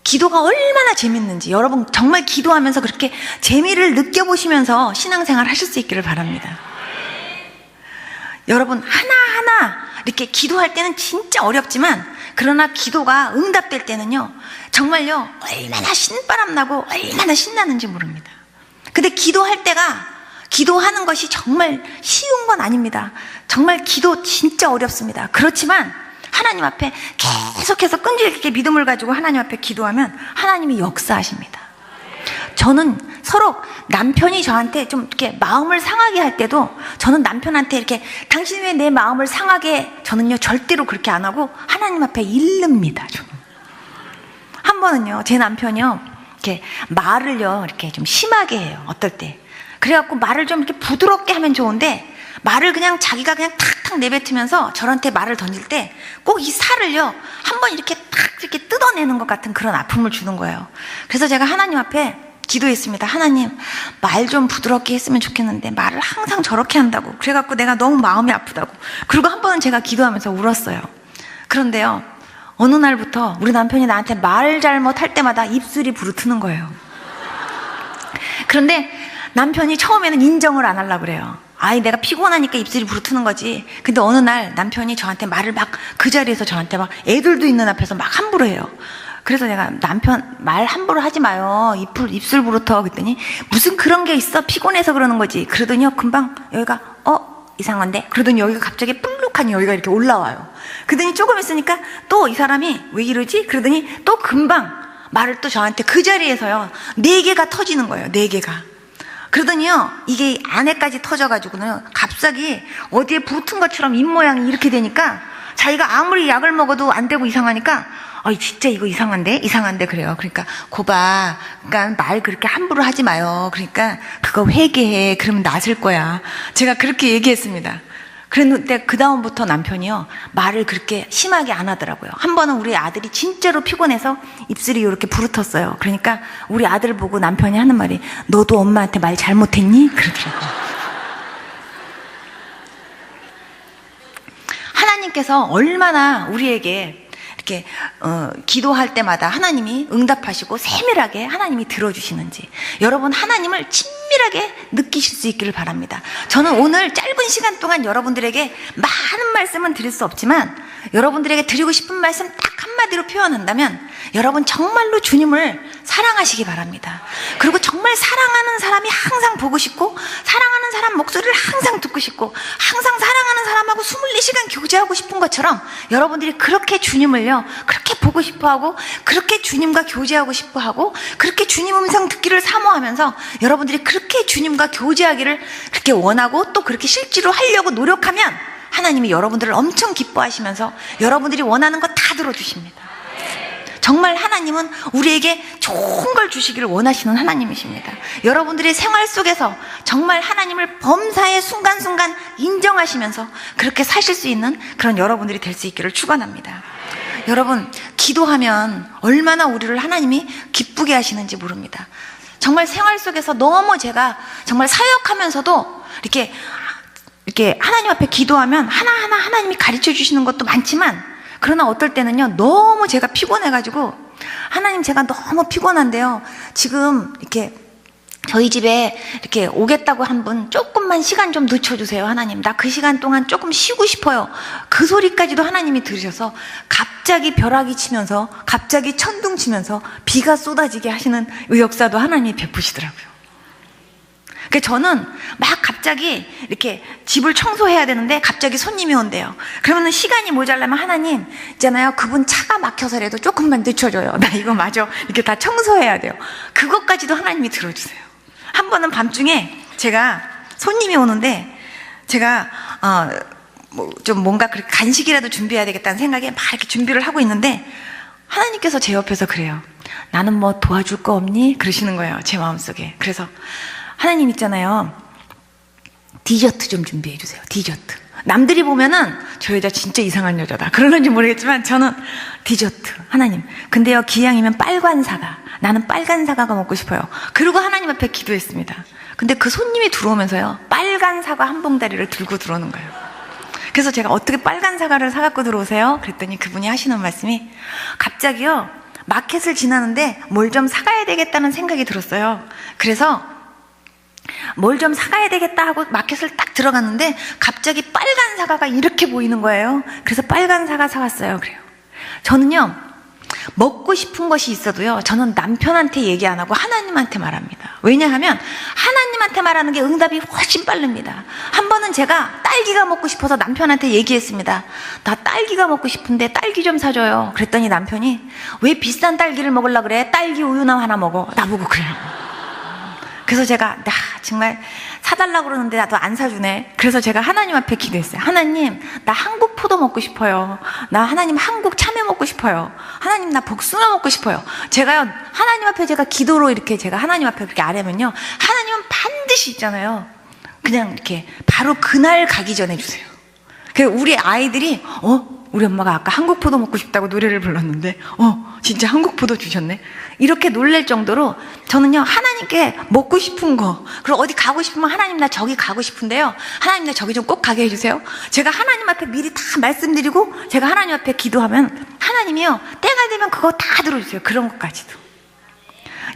기도가 얼마나 재밌는지 여러분 정말 기도하면서 그렇게 재미를 느껴보시면서 신앙생활 하실 수 있기를 바랍니다. 여러분, 하나하나 이렇게 기도할 때는 진짜 어렵지만 그러나 기도가 응답될 때는요 정말요 얼마나 신바람 나고 얼마나 신나는지 모릅니다. 근데 기도하는 것이 정말 쉬운 건 아닙니다. 정말 기도 진짜 어렵습니다. 그렇지만 하나님 앞에 계속해서 끈질기게 믿음을 가지고 하나님 앞에 기도하면 하나님이 역사하십니다. 저는 서로 남편이 저한테 좀 이렇게 마음을 상하게 할 때도 저는 남편한테 이렇게 당신 왜 내 마음을 상하게, 저는요 절대로 그렇게 안 하고 하나님 앞에 일릅니다. 저는. 한 번은요 제 남편이요 이렇게 말을요 이렇게 좀 심하게 해요. 어떨 때 그래갖고 말을 좀 이렇게 부드럽게 하면 좋은데 말을 그냥 자기가 그냥 탁탁 내뱉으면서 저한테 말을 던질 때 꼭 이 살을요 한번 이렇게 탁 이렇게 뜯어내는 것 같은 그런 아픔을 주는 거예요. 그래서 제가 하나님 앞에 기도했습니다. 하나님, 말 좀 부드럽게 했으면 좋겠는데 말을 항상 저렇게 한다고. 그래갖고 내가 너무 마음이 아프다고. 그리고 한 번은 제가 기도하면서 울었어요. 그런데요 어느 날부터 우리 남편이 나한테 말 잘못할 때마다 입술이 부르트는 거예요. 그런데 남편이 처음에는 인정을 안 하려고 그래요. 아이, 내가 피곤하니까 입술이 부르트는 거지. 근데 어느 날 남편이 저한테 말을 막 그 자리에서 저한테 막 애들도 있는 앞에서 막 함부로 해요. 그래서 내가 남편 말 함부로 하지 마요. 입술 부르터. 그랬더니 무슨 그런 게 있어. 피곤해서 그러는 거지. 그러더니요, 금방 여기가 이상한데? 그러더니 여기가 갑자기 뿔룩하니 여기가 이렇게 올라와요. 그러더니 조금 있으니까 또 이 사람이 왜 이러지? 그러더니 또 금방 말을 또 저한테 그 자리에서요, 4개가 터지는 거예요. 4개가. 그러더니요, 이게 안에까지 터져가지고는 갑자기 어디에 붙은 것처럼 입모양이 이렇게 되니까 자기가 아무리 약을 먹어도 안 되고 이상하니까 진짜 이거 이상한데 그래요. 그러니까 고봐, 그러니까 말 그렇게 함부로 하지 마요. 그러니까 그거 회개해. 그러면 낫을 거야. 제가 그렇게 얘기했습니다. 그랬는데 그 다음부터 남편이요, 말을 그렇게 심하게 안 하더라고요. 한 번은 우리 아들이 진짜로 피곤해서 입술이 이렇게 부르텄어요. 그러니까 우리 아들 보고 남편이 하는 말이, 너도 엄마한테 말 잘못했니? 그러더라고요. 하나님께서 얼마나 우리에게 이렇게 기도할 때마다 하나님이 응답하시고 세밀하게 하나님이 들어주시는지, 여러분 하나님을 친밀하게 느끼실 수 있기를 바랍니다. 저는 오늘 짧은 시간 동안 여러분들에게 많은 말씀은 드릴 수 없지만 여러분들에게 드리고 싶은 말씀 딱 한마디로 표현한다면, 여러분 정말로 주님을 사랑하시기 바랍니다. 그리고 정말 사랑하는 사람이 항상 보고 싶고, 사랑하는 사람 목소리를 항상 듣고 싶고, 항상 사랑하는 사람하고 24시간 교제하고 싶은 것처럼 여러분들이 그렇게 주님을요, 그렇게 보고 싶어하고, 그렇게 주님과 교제하고 싶어하고, 그렇게 주님 음성 듣기를 사모하면서 여러분들이 그렇게 주님과 교제하기를 그렇게 원하고 또 그렇게 실제로 하려고 노력하면 하나님이 여러분들을 엄청 기뻐하시면서 여러분들이 원하는 거 다 들어주십니다. 정말 하나님은 우리에게 좋은 걸 주시기를 원하시는 하나님이십니다. 여러분들의 생활 속에서 정말 하나님을 범사의 순간순간 인정하시면서 그렇게 사실 수 있는 그런 여러분들이 될 수 있기를 축원합니다. 여러분, 기도하면 얼마나 우리를 하나님이 기쁘게 하시는지 모릅니다. 정말 생활 속에서 너무 제가 정말 사역하면서도 이렇게 하나님 앞에 기도하면 하나하나 하나님이 가르쳐 주시는 것도 많지만, 그러나 어떨 때는요, 너무 제가 피곤해가지고, 하나님 제가 너무 피곤한데요, 지금 이렇게 저희 집에 이렇게 오겠다고 한 분 조금만 시간 좀 늦춰주세요. 하나님, 나 그 시간 동안 조금 쉬고 싶어요. 그 소리까지도 하나님이 들으셔서 갑자기 벼락이 치면서, 갑자기 천둥 치면서 비가 쏟아지게 하시는 이 역사도 하나님이 베푸시더라고요. 그래서 저는 막 갑자기 이렇게 집을 청소해야 되는데 갑자기 손님이 온대요. 그러면 시간이 모자라면, 하나님 있잖아요, 그분 차가 막혀서라도 조금만 늦춰줘요. 나 이거 마저 이렇게 다 청소해야 돼요. 그것까지도 하나님이 들어주세요. 한 번은 밤중에 제가 손님이 오는데 제가 좀 뭔가 그렇게 간식이라도 준비해야 되겠다는 생각에 막 이렇게 준비를 하고 있는데 하나님께서 제 옆에서 그래요. 나는 뭐 도와줄 거 없니? 그러시는 거예요, 제 마음속에. 그래서 하나님 있잖아요, 디저트 좀 준비해 주세요. 디저트. 남들이 보면은 저 여자 진짜 이상한 여자다 그러는지 모르겠지만 저는 디저트. 하나님, 근데요, 기왕이면 빨간 사과. 나는 빨간 사과가 먹고 싶어요. 그리고 하나님 앞에 기도했습니다. 근데 그 손님이 들어오면서요, 빨간 사과 한 봉다리를 들고 들어오는 거예요. 그래서 제가 어떻게 빨간 사과를 사갖고 들어오세요? 그랬더니 그분이 하시는 말씀이, 갑자기요, 마켓을 지나는데 뭘 좀 사가야 되겠다는 생각이 들었어요. 그래서 뭘 좀 사가야 되겠다 하고 마켓을 딱 들어갔는데 갑자기 빨간 사과가 이렇게 보이는 거예요. 그래서 빨간 사과 사왔어요. 그래요. 저는요, 먹고 싶은 것이 있어도요, 저는 남편한테 얘기 안 하고 하나님한테 말합니다. 왜냐하면 하나님한테 말하는 게 응답이 훨씬 빠릅니다. 한 번은 제가 딸기가 먹고 싶어서 남편한테 얘기했습니다. 나 딸기가 먹고 싶은데 딸기 좀 사줘요. 그랬더니 남편이, 왜 비싼 딸기를 먹으려고 그래? 딸기 우유나 하나 먹어. 나보고 그래요. 그래서 제가, 나 정말 사달라고 그러는데 나도 안 사주네. 그래서 제가 하나님 앞에 기도했어요. 하나님, 나 한국 포도 먹고 싶어요. 나 하나님 한국 참외 먹고 싶어요. 하나님, 나 복숭아 먹고 싶어요. 제가요, 하나님 앞에 제가 기도로 이렇게 제가 하나님 앞에 그렇게 아뢰면요, 하나님은 반드시 있잖아요, 그냥 이렇게 바로 그날 가기 전에 주세요. 그래서 우리 아이들이, 우리 엄마가 아까 한국 포도 먹고 싶다고 노래를 불렀는데 진짜 한국 포도 주셨네, 이렇게 놀랄 정도로 저는요, 하나님께 먹고 싶은 거, 그리고 어디 가고 싶으면 하나님, 나 저기 가고 싶은데요, 하나님, 나 저기 좀 꼭 가게 해주세요. 제가 하나님 앞에 미리 다 말씀드리고 제가 하나님 앞에 기도하면 하나님 하나님이요, 때가 되면 그거 다 들어주세요. 그런 것까지도.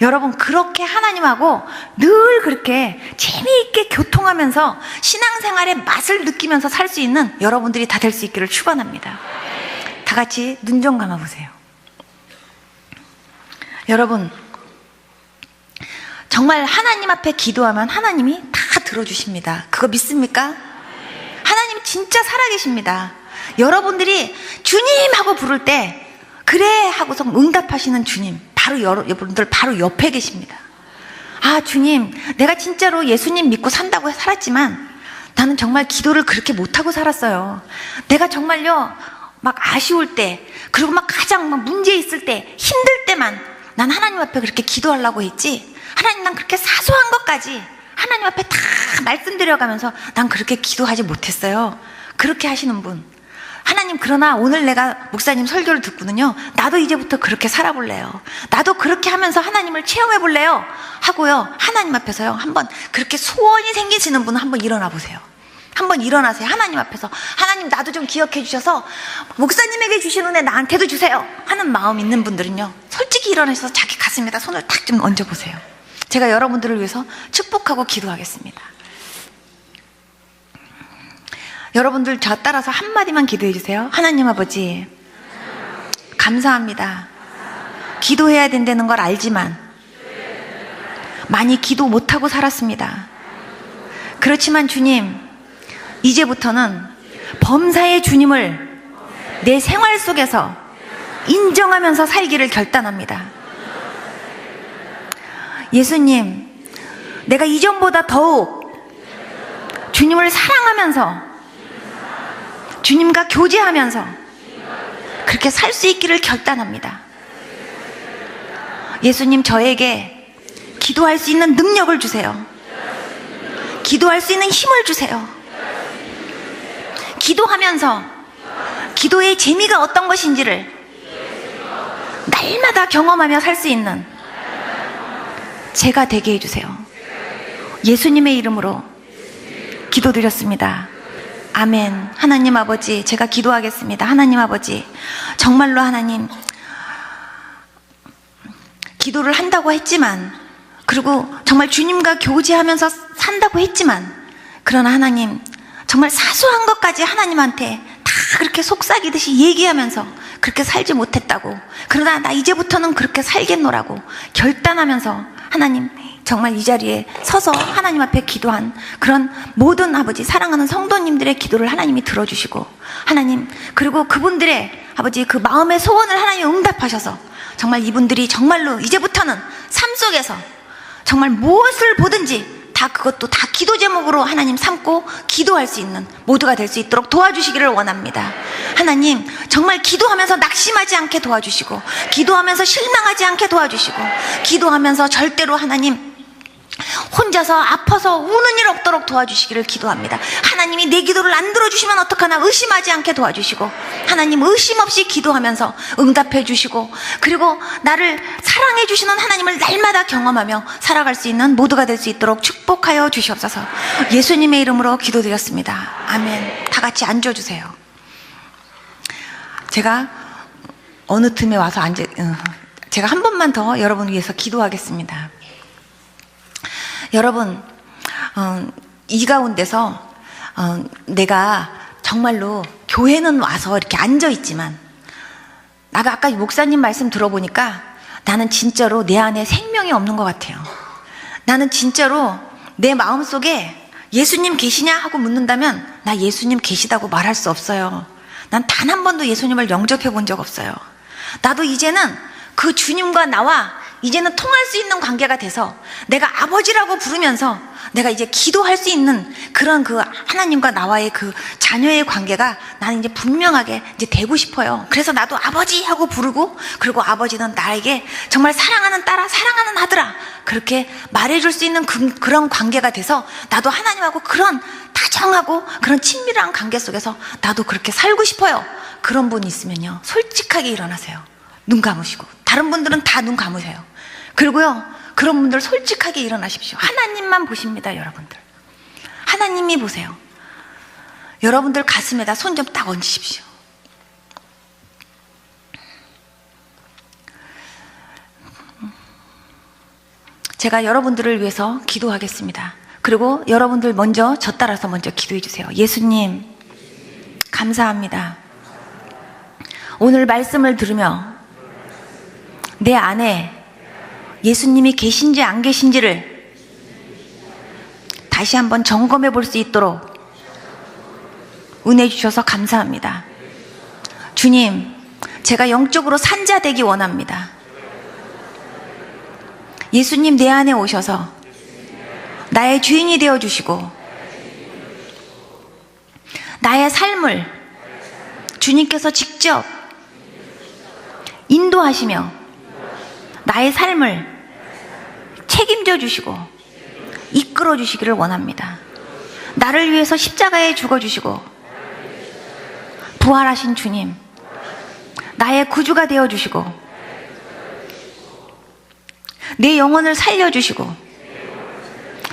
여러분, 그렇게 하나님하고 늘 그렇게 재미있게 교통하면서 신앙생활의 맛을 느끼면서 살 수 있는 여러분들이 다 될 수 있기를 축원합니다. 다 같이 눈 좀 감아보세요. 여러분, 정말 하나님 앞에 기도하면 하나님이 다 들어주십니다. 그거 믿습니까? 하나님 진짜 살아계십니다. 여러분들이 주님 하고 부를 때 그래 하고서 응답하시는 주님, 바로 여러분들 바로 옆에 계십니다. 아, 주님, 내가 진짜로 예수님 믿고 산다고 살았지만 나는 정말 기도를 그렇게 못하고 살았어요. 내가 정말요, 막 아쉬울 때, 그리고 막 가장 막 문제 있을 때, 힘들 때만 난 하나님 앞에 그렇게 기도하려고 했지, 하나님, 난 그렇게 사소한 것까지 하나님 앞에 다 말씀드려가면서 난 그렇게 기도하지 못했어요. 그렇게 하시는 분, 하나님, 그러나 오늘 내가 목사님 설교를 듣고는요, 나도 이제부터 그렇게 살아볼래요. 나도 그렇게 하면서 하나님을 체험해볼래요 하고요, 하나님 앞에서요, 한번 그렇게 소원이 생기시는 분은 한번 일어나 보세요. 한번 일어나세요. 하나님 앞에서, 하나님, 나도 좀 기억해 주셔서 목사님에게 주신 은혜 나한테도 주세요 하는 마음 있는 분들은요, 솔직히 일어나셔서 자기 가슴에다 손을 탁 좀 얹어보세요. 제가 여러분들을 위해서 축복하고 기도하겠습니다. 여러분들 저 따라서 한마디만 기도해 주세요. 하나님 아버지, 감사합니다. 기도해야 된다는 걸 알지만 많이 기도 못하고 살았습니다. 그렇지만 주님, 이제부터는 범사의 주님을 내 생활 속에서 인정하면서 살기를 결단합니다. 예수님, 내가 이전보다 더욱 주님을 사랑하면서 주님과 교제하면서 그렇게 살 수 있기를 결단합니다. 예수님, 저에게 기도할 수 있는 능력을 주세요. 기도할 수 있는 힘을 주세요. 기도하면서 기도의 재미가 어떤 것인지를 날마다 경험하며 살 수 있는 제가 되게 해주세요. 예수님의 이름으로 기도드렸습니다. 아멘. 하나님 아버지, 제가 기도하겠습니다. 하나님 아버지, 정말로 하나님, 기도를 한다고 했지만, 그리고 정말 주님과 교제하면서 산다고 했지만, 그러나 하나님, 정말 사소한 것까지 하나님한테 다 그렇게 속삭이듯이 얘기하면서 그렇게 살지 못했다고, 그러나 나 이제부터는 그렇게 살겠노라고 결단하면서 하나님, 정말 이 자리에 서서 하나님 앞에 기도한 그런 모든 아버지 사랑하는 성도님들의 기도를 하나님이 들어주시고, 하나님, 그리고 그분들의 아버지 그 마음의 소원을 하나님이 응답하셔서 정말 이분들이 정말로 이제부터는 삶 속에서 정말 무엇을 보든지 다 그것도 다 기도 제목으로 하나님 삼고 기도할 수 있는 모두가 될 수 있도록 도와주시기를 원합니다. 하나님, 정말 기도하면서 낙심하지 않게 도와주시고, 기도하면서 실망하지 않게 도와주시고, 기도하면서 절대로 하나님 혼자서 아파서 우는 일 없도록 도와주시기를 기도합니다. 하나님이 내 기도를 안 들어주시면 어떡하나 의심하지 않게 도와주시고, 하나님 의심 없이 기도하면서 응답해 주시고, 그리고 나를 사랑해 주시는 하나님을 날마다 경험하며 살아갈 수 있는 모두가 될 수 있도록 축복하여 주시옵소서. 예수님의 이름으로 기도드렸습니다. 아멘. 다 같이 앉아주세요. 제가 어느 틈에 와서 제가 한 번만 더 여러분을 위해서 기도하겠습니다. 여러분, 이 가운데서 내가 정말로 교회는 와서 이렇게 앉아있지만, 나가 아까 목사님 말씀 들어보니까 나는 진짜로 내 안에 생명이 없는 것 같아요. 나는 진짜로 내 마음속에 예수님 계시냐 하고 묻는다면 나 예수님 계시다고 말할 수 없어요. 난 단 한 번도 예수님을 영접해 본 적 없어요. 나도 이제는 그 주님과 나와 이제는 통할 수 있는 관계가 돼서 내가 아버지라고 부르면서 내가 이제 기도할 수 있는 그런 그 하나님과 나와의 그 자녀의 관계가 나는 이제 분명하게 이제 되고 싶어요. 그래서 나도 아버지 하고 부르고, 그리고 아버지는 나에게 정말 사랑하는 딸아, 사랑하는 아들아, 그렇게 말해줄 수 있는 그런 관계가 돼서 나도 하나님하고 그런 다정하고 그런 친밀한 관계 속에서 나도 그렇게 살고 싶어요. 그런 분이 있으면요, 솔직하게 일어나세요. 눈 감으시고. 다른 분들은 다 눈 감으세요. 그리고요, 그런 분들 솔직하게 일어나십시오. 하나님만 보십니다, 여러분들. 하나님이 보세요. 여러분들 가슴에다 손 좀 딱 얹으십시오. 제가 여러분들을 위해서 기도하겠습니다. 그리고 여러분들 먼저 저 따라서 먼저 기도해 주세요. 예수님, 감사합니다. 오늘 말씀을 들으며 내 안에 예수님이 계신지 안 계신지를 다시 한번 점검해 볼 수 있도록 은혜 주셔서 감사합니다. 주님, 제가 영적으로 산자 되기 원합니다. 예수님 내 안에 오셔서 나의 주인이 되어주시고 나의 삶을 주님께서 직접 인도하시며 나의 삶을 책임져 주시고 이끌어 주시기를 원합니다. 나를 위해서 십자가에 죽어주시고 부활하신 주님, 나의 구주가 되어주시고 내 영혼을 살려주시고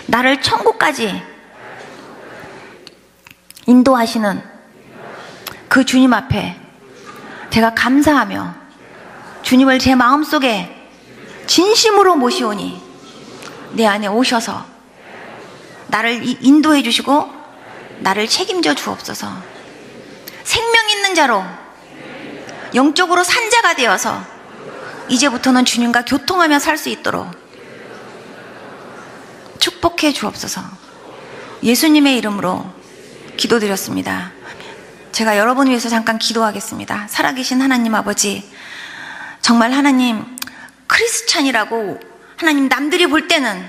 나를 천국까지 인도하시는 그 주님 앞에 제가 감사하며 주님을 제 마음속에 진심으로 모시오니 내 안에 오셔서 나를 인도해 주시고 나를 책임져 주옵소서. 생명 있는 자로 영적으로 산자가 되어서 이제부터는 주님과 교통하며 살 수 있도록 축복해 주옵소서. 예수님의 이름으로 기도드렸습니다. 제가 여러분 위해서 잠깐 기도하겠습니다. 살아계신 하나님 아버지, 정말 하나님 크리스찬이라고 하나님 남들이 볼 때는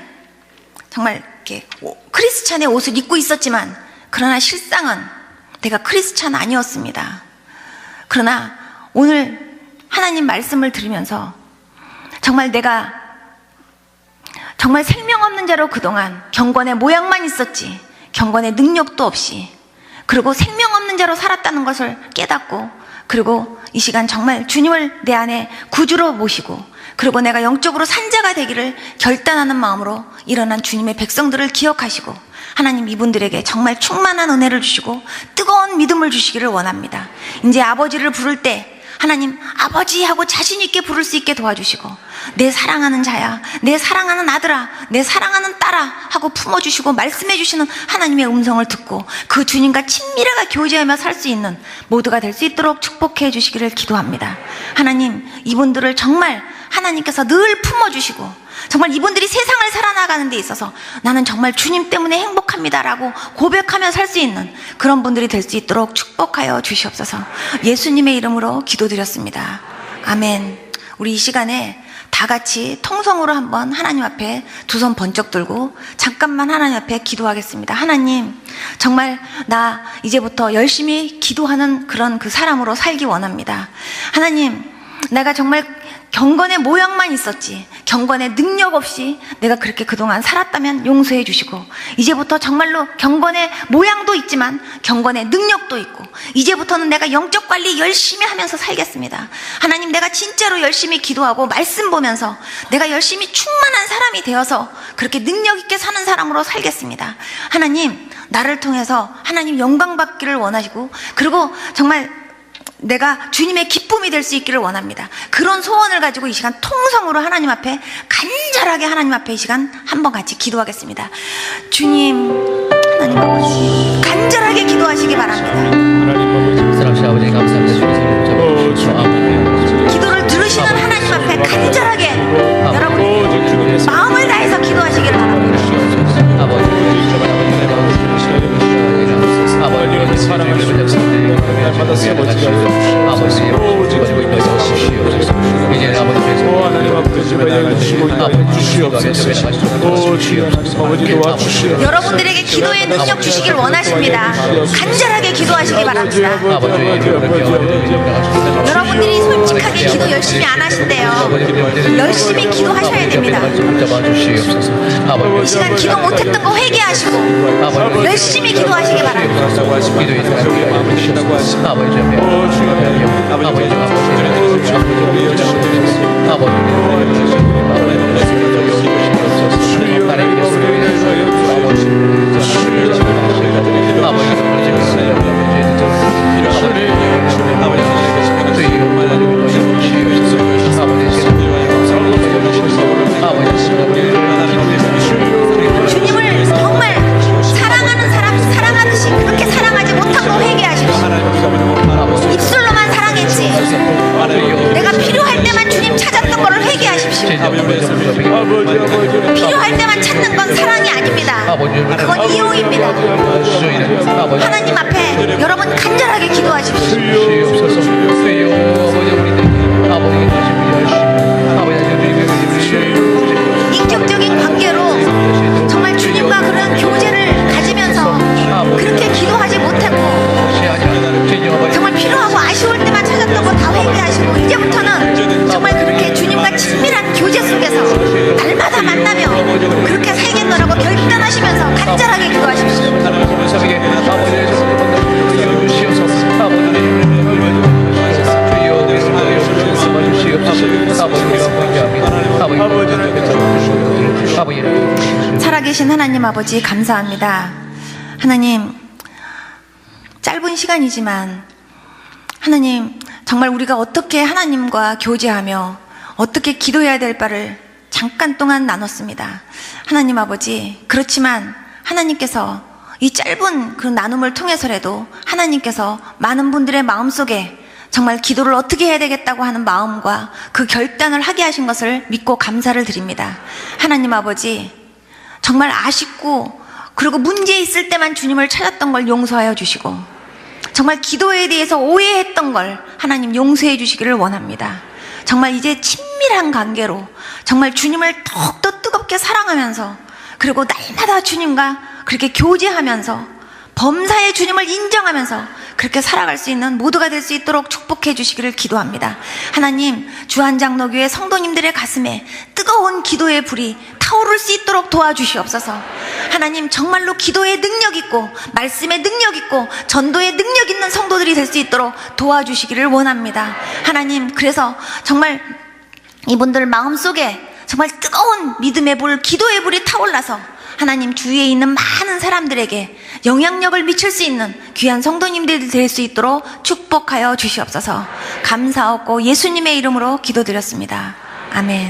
정말 이렇게 크리스찬의 옷을 입고 있었지만 그러나 실상은 내가 크리스찬 아니었습니다. 그러나 오늘 하나님 말씀을 들으면서 정말 내가 정말 생명 없는 자로 그동안 경건의 모양만 있었지 경건의 능력도 없이, 그리고 생명 없는 자로 살았다는 것을 깨닫고, 그리고 이 시간 정말 주님을 내 안에 구주로 모시고, 그리고 내가 영적으로 산자가 되기를 결단하는 마음으로 일어난 주님의 백성들을 기억하시고 하나님 이분들에게 정말 충만한 은혜를 주시고 뜨거운 믿음을 주시기를 원합니다. 이제 아버지를 부를 때 하나님 아버지 하고 자신 있게 부를 수 있게 도와주시고, 내 사랑하는 자야, 내 사랑하는 아들아, 내 사랑하는 딸아 하고 품어주시고 말씀해 주시는 하나님의 음성을 듣고 그 주님과 친밀하게 교제하며 살 수 있는 모두가 될 수 있도록 축복해 주시기를 기도합니다. 하나님 이분들을 정말 하나님께서 늘 품어주시고 정말 이분들이 세상을 살아나가는 데 있어서 나는 정말 주님 때문에 행복합니다라고 고백하며 살 수 있는 그런 분들이 될 수 있도록 축복하여 주시옵소서. 예수님의 이름으로 기도드렸습니다. 아멘. 우리 이 시간에 다 같이 통성으로 한번 하나님 앞에 두 손 번쩍 들고 잠깐만 하나님 앞에 기도하겠습니다. 하나님, 정말 나 이제부터 열심히 기도하는 그런 그 사람으로 살기 원합니다. 하나님, 내가 정말 경건의 모양만 있었지 경건의 능력 없이 내가 그렇게 그동안 살았다면 용서해 주시고, 이제부터 정말로 경건의 모양도 있지만 경건의 능력도 있고 이제부터는 내가 영적 관리 열심히 하면서 살겠습니다. 하나님, 내가 진짜로 열심히 기도하고 말씀 보면서 내가 열심히 충만한 사람이 되어서 그렇게 능력 있게 사는 사람으로 살겠습니다. 하나님, 나를 통해서 하나님 영광 받기를 원하시고, 그리고 정말 내가 주님의 기쁨이 될 수 있기를 원합니다. 그런 소원을 가지고 이 시간 통성으로 하나님 앞에 간절하게 하나님 앞에 이 시간 한번 같이 기도하겠습니다. 주님, 하나님 아버지 간절하게 기도하시기 바랍니다. 사랑하신 아버지 감사합니다. 기도를 들으시는 하나님 앞에 간절하게 여러분 마음을 다해서 기도하시기를 바랍니다. 아버지 사랑하시고 받았으며 멋지게 이제 하나님 아버지 주시옵소서. 여러분들에게 기도의 능력 주시길 원하십니다. 간절하게 기도하시기 바랍니다. 여러분들이 솔직하게 기도 열심히 안 하신대요. 열심히 기도하셔야 됩니다. 이 시간 기도 못했던 거 회개하시고 열심히 기도하시기 바랍니다. 아버지 필요할 때만 찾는 건 사랑이 아닙니다. 그건 이용입니다. 하나님 앞에 여러분 간절하게 기도하십시오. 인격적인 관계로 정말 주님과 그런 교제를 가지면서 그렇게 기도하지 못하고 정말 필요하고 아쉬울 때만 찾았던 거 다 회개하시고 이제부터는 정말 그렇게 주님과 친밀한 교제 속에서 날마다 만나며 그렇게 살겠노라고 결단하시면서 간절하게 기도하십시오. 살아계신 하나님 아버지 감사합니다. 하나님, 짧은 시간이지만 하나님 정말 우리가 어떻게 하나님과 교제하며 어떻게 기도해야 될 바를 잠깐 동안 나눴습니다. 하나님 아버지, 그렇지만 하나님께서 이 짧은 그 나눔을 통해서라도 하나님께서 많은 분들의 마음속에 정말 기도를 어떻게 해야 되겠다고 하는 마음과 그 결단을 하게 하신 것을 믿고 감사를 드립니다. 하나님 아버지, 정말 아쉽고 그리고 문제 있을 때만 주님을 찾았던 걸 용서하여 주시고 정말 기도에 대해서 오해했던 걸 하나님 용서해 주시기를 원합니다. 정말 이제 친밀한 관계로 정말 주님을 더욱더 뜨겁게 사랑하면서 그리고 날마다 주님과 그렇게 교제하면서 범사의 주님을 인정하면서 그렇게 살아갈 수 있는 모두가 될 수 있도록 축복해 주시기를 기도합니다. 하나님, 주한장로교회 성도님들의 가슴에 뜨거운 기도의 불이 타오를 수 있도록 도와주시옵소서. 하나님, 정말로 기도의 능력 있고 말씀의 능력 있고 전도의 능력 있는 성도들이 될 수 있도록 도와주시기를 원합니다. 하나님, 그래서 정말 이분들 마음속에 정말 뜨거운 믿음의 불, 기도의 불이 타올라서 하나님 주위에 있는 많은 사람들에게 영향력을 미칠 수 있는 귀한 성도님들이 될 수 있도록 축복하여 주시옵소서. 감사하고 예수님의 이름으로 기도드렸습니다. 아멘.